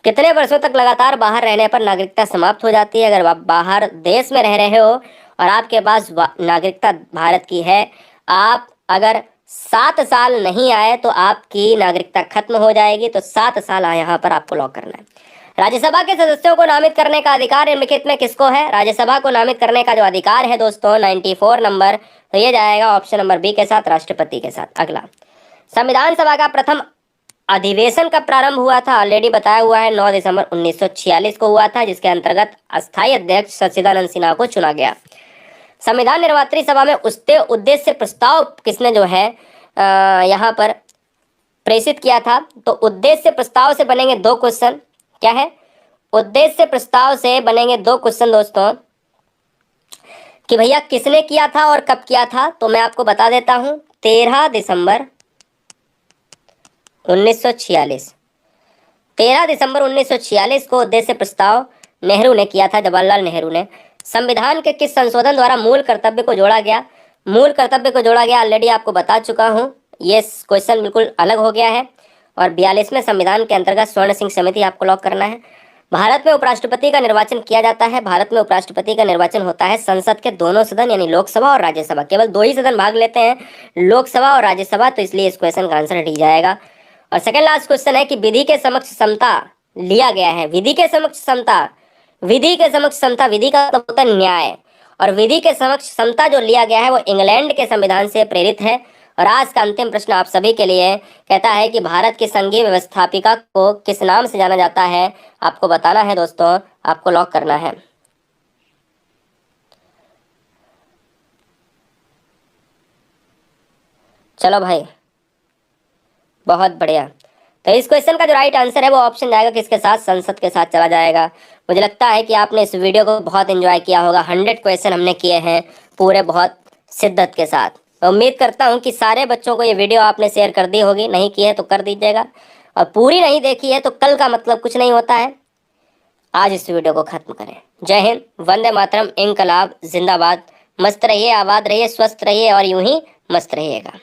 कितने वर्षों तक लगातार बाहर रहने पर नागरिकता समाप्त हो जाती है? अगर आप बाहर देश में रह रहे हो और आपके पास नागरिकता भारत की है, आप अगर 7 साल नहीं आए तो आपकी नागरिकता खत्म हो जाएगी। तो 7 साल यहाँ पर आपको लॉक करना है। राज्यसभा के सदस्यों को नामित करने का अधिकार निम्नलिखित में किसको है? राज्यसभा को नामित करने का जो अधिकार है दोस्तों 94 नंबर, तो ये जाएगा ऑप्शन नंबर बी के साथ, राष्ट्रपति के साथ। अगला, संविधान सभा का प्रथम अधिवेशन कब प्रारंभ हुआ था? ऑलरेडी बताया हुआ है, 9 दिसंबर 1946 को हुआ था, जिसके अंतर्गत अस्थायी अध्यक्ष सच्चिदानंद सिन्हा को चुना गया। संविधान निर्मात्री सभा में उद्देश्य प्रस्ताव किसने जो है यहाँ पर प्रेषित किया था? तो उद्देश्य प्रस्ताव से बनेंगे 2 क्वेश्चन। क्या है? उद्देश्य प्रस्ताव से बनेंगे 2 क्वेश्चन दोस्तों, कि भैया किसने किया था और कब किया था। तो मैं आपको बता देता हूं, 13 दिसंबर 1946। 13 दिसंबर 1946 को उद्देश्य प्रस्ताव नेहरू ने किया था, जवाहरलाल नेहरू ने। संविधान के किस संशोधन द्वारा मूल कर्तव्य को जोड़ा गया? मूल कर्तव्य को जोड़ा गया, ऑलरेडी आपको बता चुका हूं, ये क्वेश्चन बिल्कुल अलग हो गया है। और 42वें संविधान के अंतर्गत स्वर्ण सिंह समिति आपको लॉक करना है। भारत में उपराष्ट्रपति का निर्वाचन किया जाता है। भारत में उपराष्ट्रपति का निर्वाचन होता है संसद के दोनों सदन यानी लोकसभा और राज्यसभा। केवल 2 ही सदन भाग लेते हैं, लोकसभा और राज्यसभा, तो इसलिए इस क्वेश्चन का आंसर डी जाएगा। और सेकंड लास्ट क्वेश्चन है कि विधि के समक्ष समता लिया गया है। विधि के समक्ष समता, विधि के समक्ष समता, विधि का मतलब होता है न्याय, और विधि के समक्ष समता जो लिया गया है वो इंग्लैंड के संविधान से प्रेरित है। और आज का अंतिम प्रश्न आप सभी के लिए कहता है कि भारत की संघीय व्यवस्थापिका को किस नाम से जाना जाता है? आपको बताना है दोस्तों, आपको लॉक करना है। चलो भाई, बहुत बढ़िया। तो इस क्वेश्चन का जो राइट आंसर है वो ऑप्शन जाएगा किसके साथ? संसद के साथ चला जाएगा। मुझे लगता है कि आपने इस वीडियो को बहुत एंजॉय किया होगा। 100 क्वेश्चन हमने किए हैं पूरे, बहुत शिद्दत के साथ। तो उम्मीद करता हूँ कि सारे बच्चों को ये वीडियो आपने शेयर कर दी होगी, नहीं की है तो कर दीजिएगा, और पूरी नहीं देखी है तो कल का मतलब कुछ नहीं होता है। आज इस वीडियो को खत्म करें। जय हिंद, वंदे मातरम, इंकलाब जिंदाबाद। मस्त रहिए, आबाद रहिए, स्वस्थ रहिए और यूं ही मस्त रहिएगा।